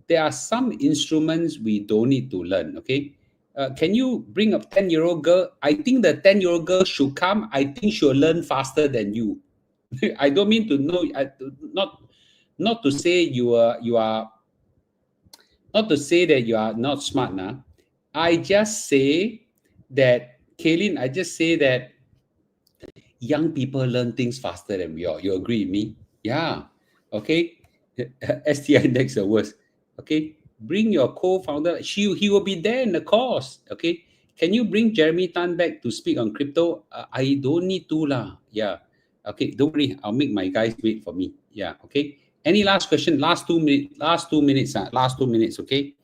there are some instruments we don't need to learn. Okay, can you bring a 10-year-old girl? I think the 10-year-old girl should come. I think she'll learn faster than you. I don't mean to know. Not to say you are not to say that you are not smart now. I just say that, Kaylin, I just say that young people learn things faster than we are. You agree with me? Yeah. Okay. STI index the worst. Okay. Bring your co-founder. He will be there in the course. Okay. Can you bring Jeremy Tan back to speak on crypto? I don't need to lah. Yeah. Okay. Don't worry. I'll make my guys wait for me. Yeah. Okay. Any last question? Last 2 minutes. Last 2 minutes. Last 2 minutes. Okay.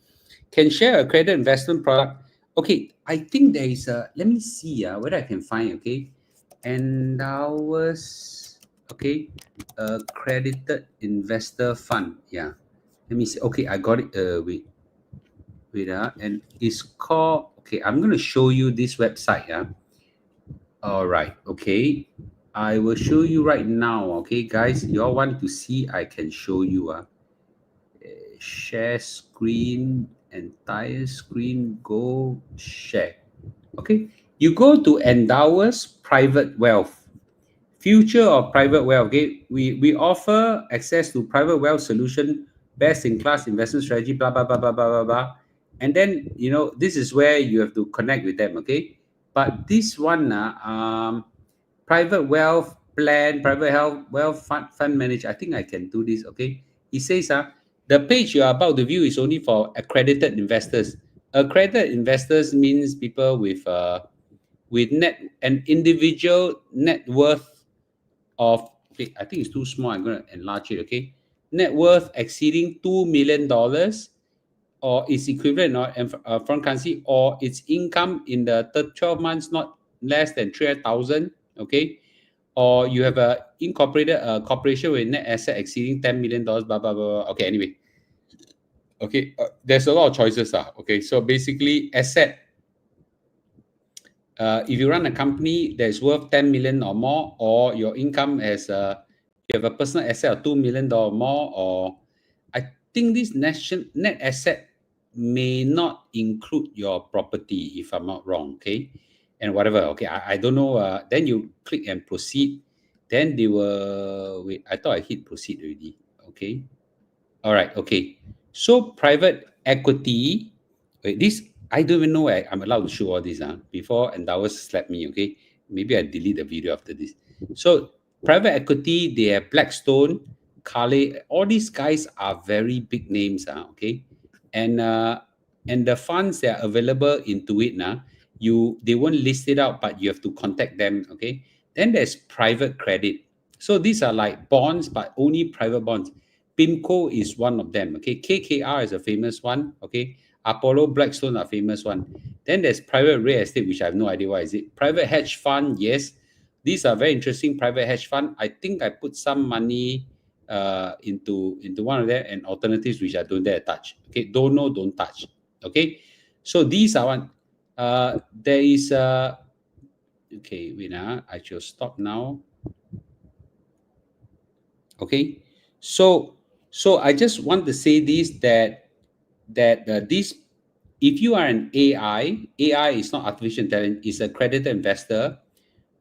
Can share a credit investment product. Okay. I think there is a. Let me see. Whether I can find. Okay. Endowus, okay, accredited investor fund. Yeah, let me see. Okay, I got it. Wait. And it's called. Okay, I'm gonna show you this website. Yeah. All right. Okay, I will show you right now. Okay, guys, you all want to see? I can show you. Share screen, entire screen. Go share. Okay, you go to Endowus Private Wealth. Future of private wealth. Okay, we offer access to private wealth solution, best in class investment strategy, blah blah blah blah blah blah blah. And then this is where you have to connect with them. Okay, but this one, private wealth plan, private health wealth fund manager. I think I can do this. Okay, it says the page you are about to view is only for accredited investors. Accredited investors means people with net an individual net worth of, okay, I think it's too small. I'm going to enlarge it. Okay, net worth exceeding $2 million or its equivalent or foreign currency, or its income in the 12 months not less than 300,000. Okay, or you have a incorporated corporation with net asset exceeding $10 million. Blah blah blah. Okay, anyway. Okay, there's a lot of choices. Okay, so basically, asset. If you run a company that is worth 10 million or more, or your income has you have a personal asset of $2 million or more, or I think this net asset may not include your property, if I'm not wrong. Okay, and whatever. Okay, I don't know. Then you click and proceed. Then they will wait. I thought I hit proceed already. Okay. All right. Okay. So private equity. Wait, this I don't even know I'm allowed to show all this. Before Endowus slap me. Okay. Maybe I delete the video after this. So private equity, they have Blackstone, Carley. All these guys are very big names. Okay. And the funds that are available into it now, they won't list it out, but you have to contact them. Okay. Then there's private credit. So these are like bonds, but only private bonds. PIMCO is one of them. Okay, KKR is a famous one. Okay, Apollo, Blackstone are famous one. Then there's private real estate, which I have no idea what is it. Private hedge fund, yes, these are very interesting. Private hedge fund. I think I put some money into one of them, and alternatives which I don't dare touch. Okay, don't know, don't touch. Okay, so these are one. There is okay. Wait, I shall stop now. Okay, so I just want to say this, that this, if you are an AI is not artificial intelligence, is a credited investor,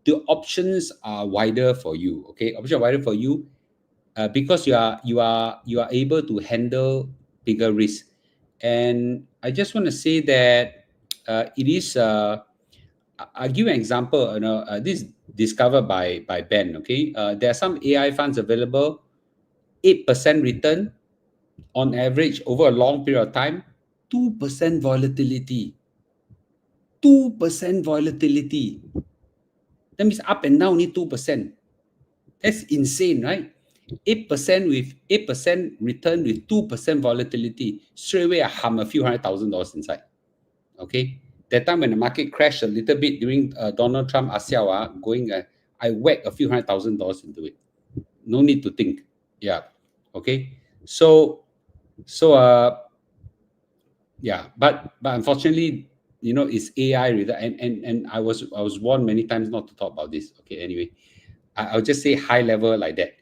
the options are wider for you. Okay, options are wider for you because you are able to handle bigger risk. And I just want to say that it is I'll give you an example. This discovered by Ben. Okay, there are some AI funds available, 8% return on average over a long period of time, 2% volatility. 2% volatility. That means up and down only 2%. That's insane, right? 8% return with 2% volatility. Straight away, I hum a few $100,000 inside. Okay? That time when the market crashed a little bit during Donald Trump going, I whacked a few $100,000 into it. No need to think. Yeah. Okay. So yeah, but unfortunately, it's AI and I was warned many times not to talk about this. Okay, anyway, I'll just say high level like that.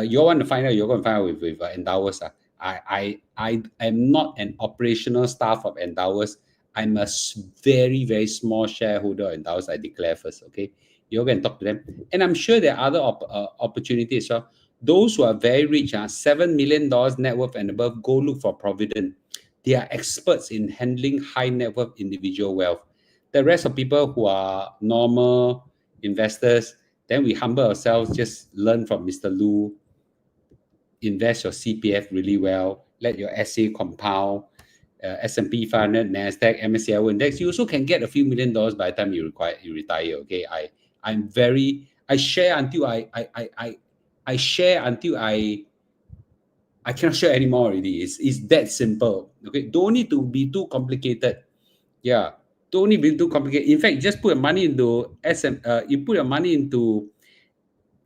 You want to find out, you're going to find out with Endowus. I am not an operational staff of Endowus. I'm a very, very small shareholder of Endowus. I declare first. Okay, you're going to talk to them, and I'm sure there are other opportunities as well. Those who are very rich, $7 million net worth and above, go look for Provident. They are experts in handling high net worth individual wealth. The rest of people who are normal investors, then we humble ourselves, just learn from Mr. Lu, invest your CPF really well, let your SA compound, S&P 500, NASDAQ, MSCI index. You also can get a few $1 million by the time you retire. Okay, I share until I share until I cannot share anymore already. It's that simple. Okay, don't need to be too complicated. Yeah, don't need to be too complicated. In fact, just put your money into you put your money into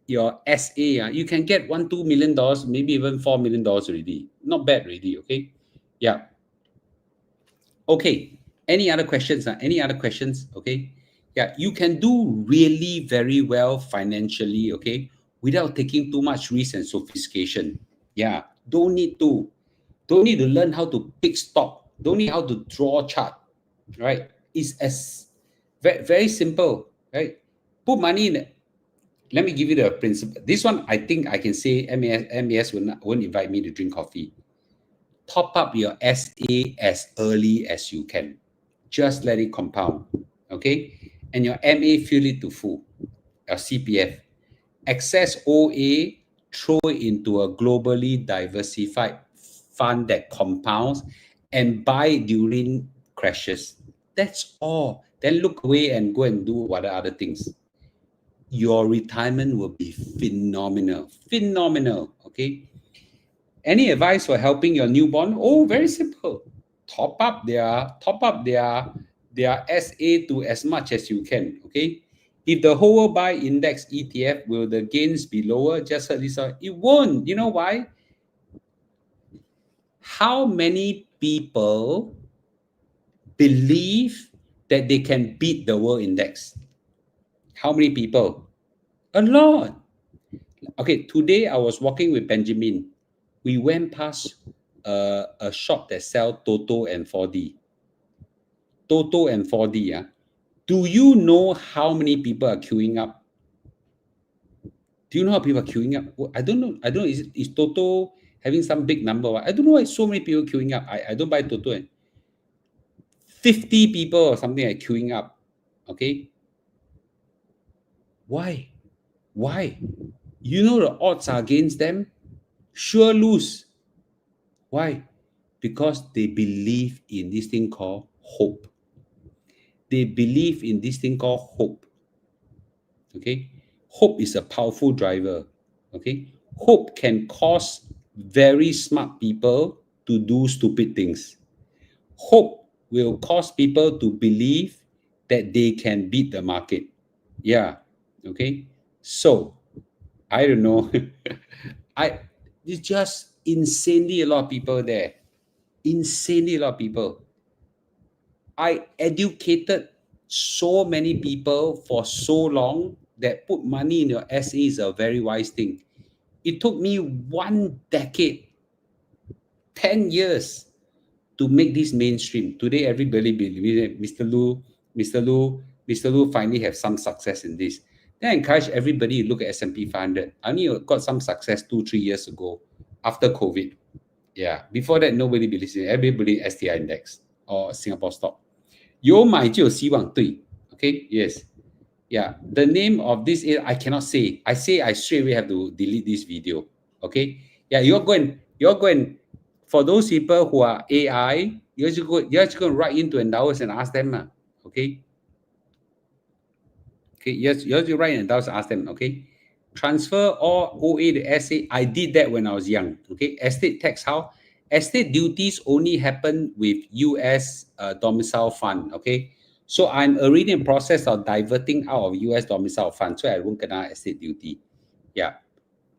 your SA, you can get $2 million, maybe even $4 million already. Not bad already. Okay, yeah. Okay. Any other questions? Any other questions? Okay. Yeah, you can do really very well financially, okay, without taking too much risk and sophistication. Yeah, don't need to. Don't need to learn how to pick stock. Don't need how to draw chart. Right? It's as very, very simple. Right? Put money in. Let me give you the principle. This one, I think I can say MAS won't invite me to drink coffee. Top up your SA as early as you can. Just let it compound, okay? And your MA, fill it to full, your CPF. Excess OA, throw it into a globally diversified fund that compounds and buy during crashes. That's all. Then look away and go and do what other things. Your retirement will be phenomenal. Phenomenal, okay? Any advice for helping your newborn? Oh, very simple. Top up their SA to as much as you can. Okay. If the whole world buy index ETF, will the gains be lower? Just heard this. It won't. You know why? How many people believe that they can beat the world index? How many people? A lot. Okay, today I was walking with Benjamin. We went past a shop that sells Toto and 4D. Toto and 4D. Do you know how many people are queuing up? Do you know how people are queuing up? I don't know. I don't know. Is Toto having some big number? I don't know why so many people queuing up. I don't buy Toto. 50 people or something are queuing up. Okay. Why? Why? You know the odds are against them. Sure lose. Why? Because they believe in this thing called hope. They believe in this thing called hope. Okay? Hope is a powerful driver. Okay? Hope can cause very smart people to do stupid things. Hope will cause people to believe that they can beat the market. Yeah. Okay? So, I don't know. It's just insanely a lot of people there. Insanely a lot of people. I educated so many people for so long that put money in your SA is a very wise thing. It took me 1 decade, 10 years to make this mainstream. Today, everybody believes it. Mr. Lu finally have some success in this. Then I encourage everybody to look at S&P 500. I only got some success 2-3 years ago after COVID. Yeah, before that, nobody believes it. Everybody STI index or Singapore stock. 有买就有希望，对 Okay, yes. Yeah, the name of this is I cannot say. I say I straight away have to delete this video. Okay. Yeah, you're going for those people who are AI, you're just go right into Endowus and ask them. Okay. Okay, yes, you're just right in Endowus and ask them. Okay. Transfer all OA to SA. I did that when I was young. Okay. Estate tax, how? Estate duties only happen with US domicile fund. Okay. So I'm already in process of diverting out of US domicile fund, so I won't get estate duty. Yeah.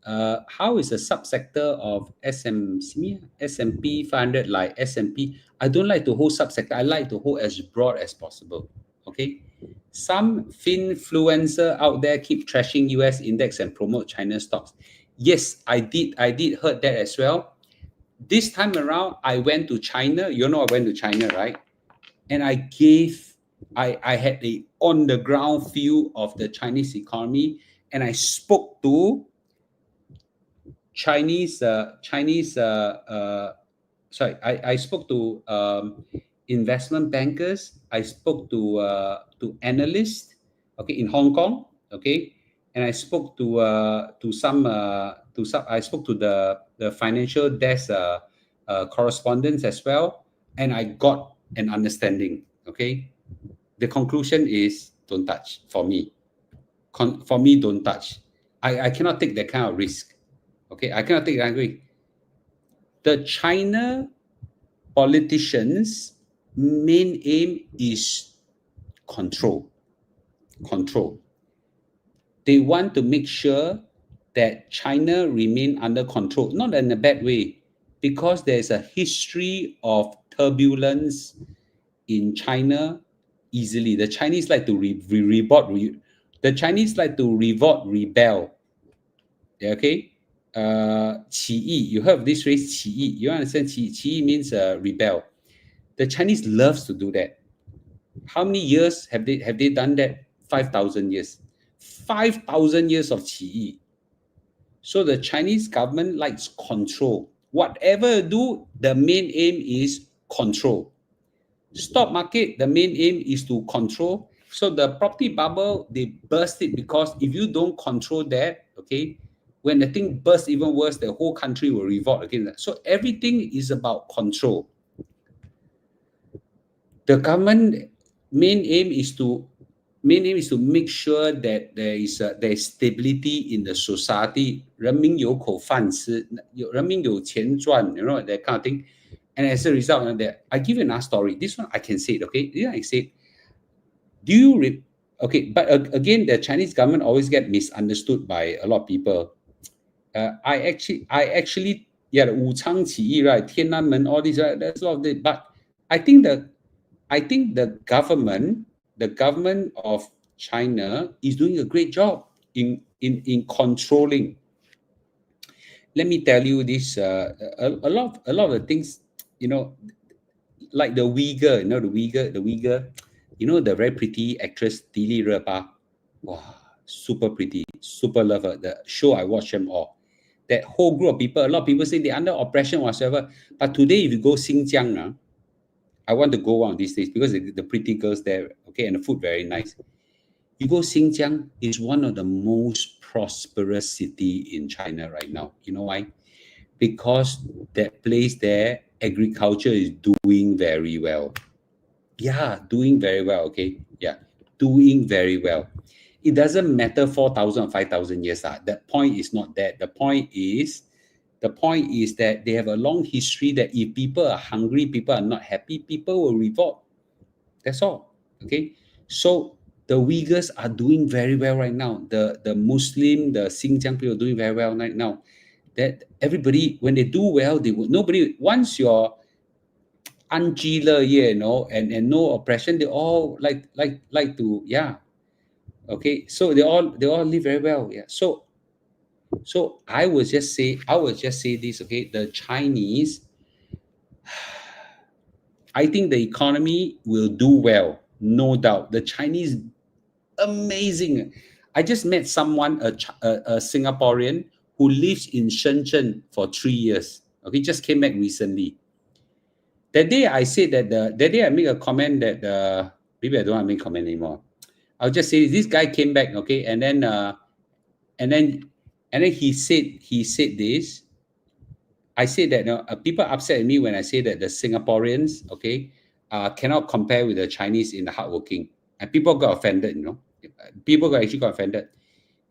How is a subsector of S&P 500 like S&P? I don't like to hold subsector. I like to hold as broad as possible. Okay. Some finfluencer out there keep trashing US index and promote China stocks. Yes, I did heard that as well. This time around, I went to China. You know, I went to China, right? And I had a on the ground view of the Chinese economy, and I spoke to Sorry, I spoke to investment bankers. I spoke to analysts, okay, in Hong Kong, okay, and I spoke to some I spoke to the financial desk correspondents as well, and I got an understanding. Okay, the conclusion is don't touch for me. For me, don't touch. I cannot take that kind of risk. Okay, I cannot take that risk. The China politicians' main aim is control. Control. They want to make sure that China remain under control, not in a bad way, because there's a history of turbulence in China easily. The Chinese like to the Chinese like to revolt, rebel. Okay, 起义. You heard of this phrase, 起义? You understand? 起义 means rebel. The Chinese loves to do that. How many years have they done that? 5,000 years. 5,000 years of 起义. So the Chinese government likes control. Whatever do, the main aim is control. Stock market, the main aim is to control. So the property bubble, they burst it because if you don't control that, okay, when the thing bursts even worse, the whole country will revolt against that. So everything is about control. The government main aim is to make sure that there is stability in the society. 人民有口饭吃，人民有钱赚, you know, that kind of thing. And as a result of that, I give you another story. This one I can say it, okay? Yeah, I say, okay, but again, the Chinese government always get misunderstood by a lot of people. I actually, yeah, the Wuchang Qi, right, Tiananmen, all these, right, that's a lot of it. But I think the government of China is doing a great job in controlling. Let me tell you this, a lot of the things, you know, like the Uyghur, you know, the Uyghur, you know, the very pretty actress Dili Repa. Wow, super pretty, super lover. The show, I watch them all. That whole group of people, a lot of people say they're under oppression whatsoever. But today, if you go Xinjiang, I want to go one of these days because the pretty girls there, okay, and the food very nice. You go Xinjiang, is one of the most prosperous city in China right now. You know why? Because that place there, agriculture is doing very well. Yeah, doing very well, okay? Yeah, doing very well. It doesn't matter 4,000 or 5,000 years. The point is not that. The point is that they have a long history that if people are hungry, people are not happy, people will revolt. That's all, okay? So the Uyghurs are doing very well right now. The Muslim, the Xinjiang people are doing very well right now. That everybody, when they do well, nobody, once you're you know, and no oppression, they all like to, yeah. Okay, so they all live very well. Yeah. So I would just say this, okay? The Chinese, I think the economy will do well, no doubt. The Chinese, amazing. I just met someone, a Singaporean who lives in Shenzhen for 3 years. Okay, just came back recently. That day I said that that day I make a comment that maybe I don't want to make a comment anymore. I'll just say this guy came back, okay, and then he said this. I said that people upset at me when I say that the Singaporeans, okay, cannot compare with the Chinese in the hardworking, and people got offended. You know, people actually got offended.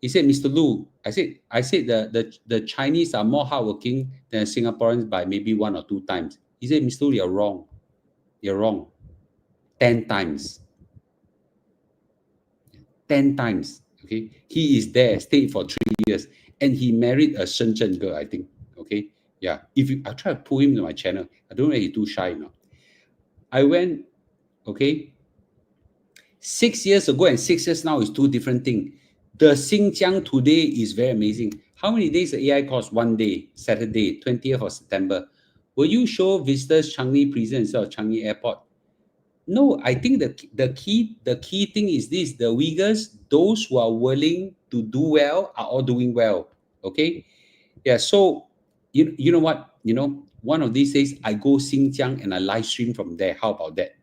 He said, Mr. Lu, I said the Chinese are more hardworking than Singaporeans by maybe 1 or 2 times. He said, Mr. Lu, you're wrong. You're wrong. 10 times. 10 times. Okay. He is there, stayed for 3 years, and he married a Shenzhen girl, I think. Okay. Yeah. I try to pull him to my channel. I don't know, he's too shy now. I went, okay. 6 years ago and 6 years now is 2 different things. The Xinjiang today is very amazing. How many days the AI course? 1 day, Saturday, 20th of September. Will you show visitors Changi Prison instead of Changi Airport? No, I think the key thing is this: the Uyghurs, those who are willing to do well, are all doing well. Okay, Yeah. So you know what? One of these days I go Xinjiang and I live stream from there. How about that?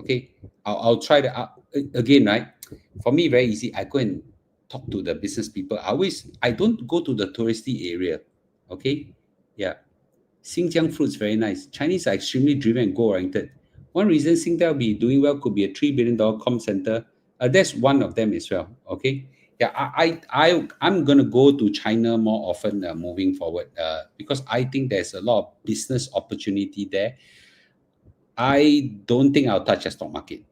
Okay. I'll try to again, right? For me, very easy. I go and talk to the business people. I don't go to the touristy area. Okay. Yeah. Xinjiang fruits very nice. Chinese are extremely driven and goal-oriented. One reason Singtel be doing well could be a $3 billion com center. That's one of them as well. Okay. Yeah, I'm gonna go to China more often moving forward because I think there's a lot of business opportunity there. I don't think I'll touch a stock market.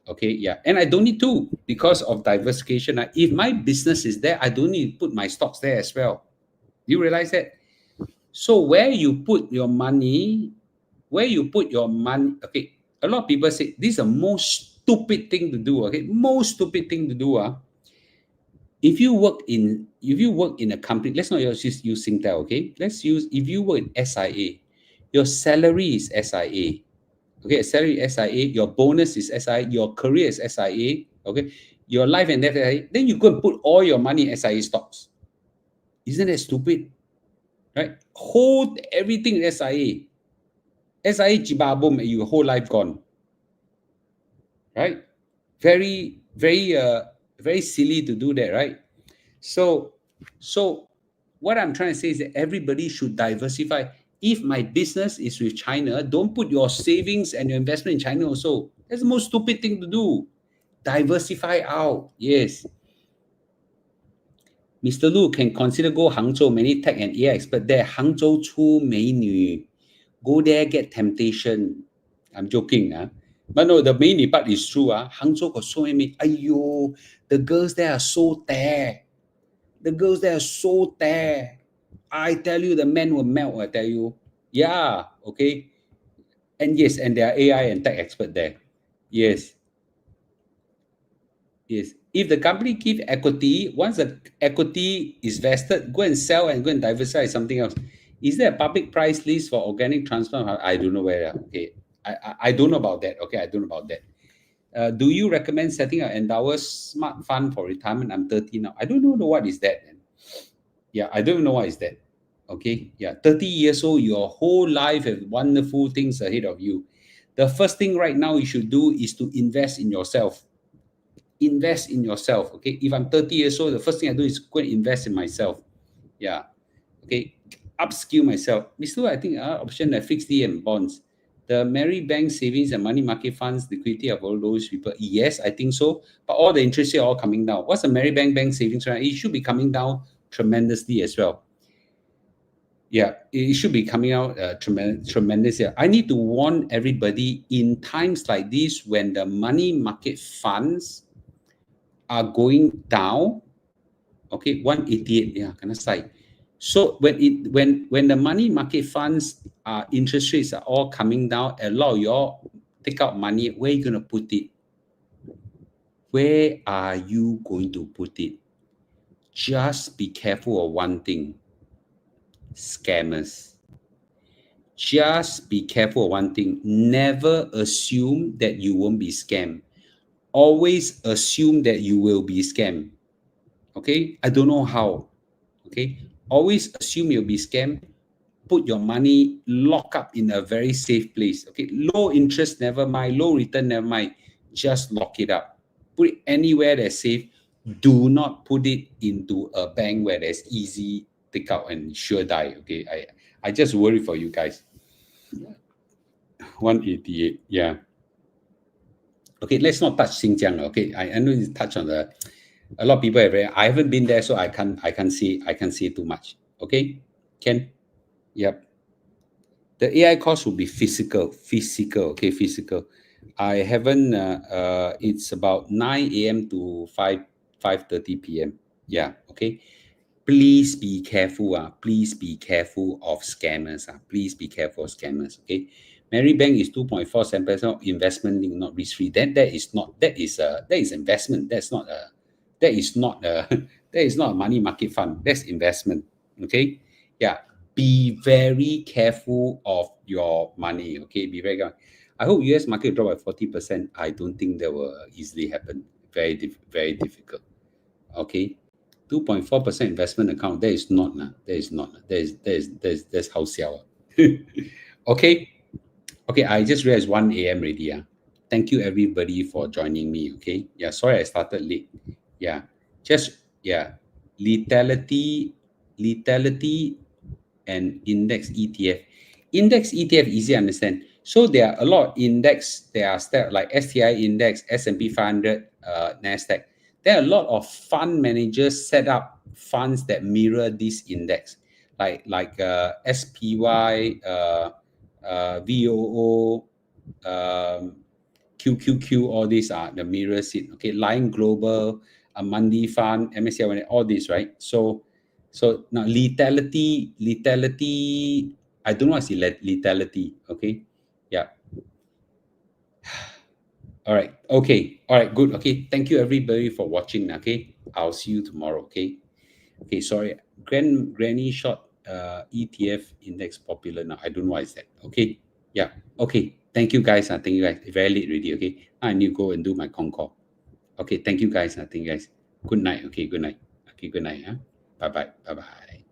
Okay, yeah, and I don't need to because of diversification. If my business is there, I don't need to put my stocks there as well. Do you realize that? So where you put your money, okay, a lot of people say this is the most stupid thing to do, okay? Most stupid thing to do. If you work in a company, let's not just use Singtel, okay? Let's use if you work in SIA, your salary is SIA. Okay, salary is SIA, your bonus is SIA, your career is SIA, okay? Your life and death SIA, then you go and put all your money in SIA stocks. Isn't that stupid? Right? Hold everything in SIA. SIA jibaboom, your whole life gone. Right? Very, very very silly to do that, right? So what I'm trying to say is that everybody should diversify. If my business is with China, don't put your savings and your investment in China also. That's the most stupid thing to do. Diversify out. Yes. Mr. Lu can consider go Hangzhou, many tech and AI expert there. Hangzhou 出美女. Go there, get temptation. I'm joking. But no, the main part is true. Hangzhou got so many. Ayo, the girls there are so tear. The girls there are so tear. I tell you, the men will melt. I tell you. Yeah, okay. And yes, and there are AI and tech expert there. Yes, yes. If the company give equity, once the equity is vested, go and sell and go and diversify something else. Is there a public price list for organic transfer? I don't know where. Okay, I don't know about that. Okay, I don't know about that. Do you recommend setting up Endower Smart Fund for retirement? I'm 30 now. I don't know what is that. Yeah, I don't know what is that. Okay, yeah, 30 years old, your whole life has wonderful things ahead of you. The first thing right now you should do is to invest in yourself. Invest in yourself. Okay, if I'm 30 years old, the first thing I do is go and invest in myself. Yeah, okay, upskill myself. Mr. I think option like fixed D and bonds. The Mary Bank savings and money market funds, liquidity of all those people. Yes, I think so. But all the interest rate are all coming down. What's the Mary Bank savings right? It should be coming down tremendously as well. Yeah, it should be coming out tremendous. Yeah. I need to warn everybody in times like this when the money market funds are going down. Okay, 188. Yeah, can I say? So when the money market funds interest rates are all coming down, a lot of y'all take out money. Where are you gonna put it? Where are you going to put it? Just be careful of one thing: scammers. Just be careful of one thing. Never assume that you won't be scammed. Always assume that you will be scammed. Okay? I don't know how. Okay? Always assume you'll be scammed. Put your money lock up in a very safe place. Okay? Low interest, never mind. Low return, never mind. Just lock it up. Put it anywhere that's safe. Do not put it into a bank where there's easy take out and sure die. Okay? I just worry for you guys. 188. Yeah. Okay, let's not touch Xinjiang. Okay, I know you touch on the. A lot of people have. I haven't been there, so I can't see too much. Okay, Ken. Yep. The AI course will be physical. Physical. Okay, physical. I haven't. It's about 9 a.m. to 5:30 p.m. Yeah. Okay. Please be careful. Please be careful of scammers. Please be careful of scammers. Okay. Mary Bank is 2.47% investment link, not risk free. That is investment. That is not a money market fund. That's investment. Okay. Yeah. Be very careful of your money. Okay. Be very careful. I hope US market drop by 40%. I don't think that will easily happen. Very difficult. Okay. 2.4% investment account. That is not. That is not. That's how sell. Okay. Okay, I just realized 1 a.m. already. Thank you everybody for joining me. Okay. Yeah, sorry I started late. Yeah. Just lethality, lethality and index ETF. Index ETF easy to understand. So there are a lot of index. There are like STI index, S&P 500, Nasdaq. There are a lot of fund managers set up funds that mirror this index, like SPY, VOO, QQQ. All these are the mirrors. Okay, Lion Global, Amundi Fund, MSCI, all these, right? So now lethality, I don't know what's lethality. Okay. Yeah. All right. Okay. All right. Good. Okay. Thank you everybody for watching. Okay. I'll see you tomorrow. Okay. Okay. Sorry. Granny short ETF index popular now. I don't know what is that. Okay. Yeah. Okay. Thank you guys. Thank you guys. Very late already. Okay. I need to go and do my con call. Okay. Thank you guys. Thank you guys. Good night. Okay. Good night. Okay. Good night. Bye bye. Bye bye.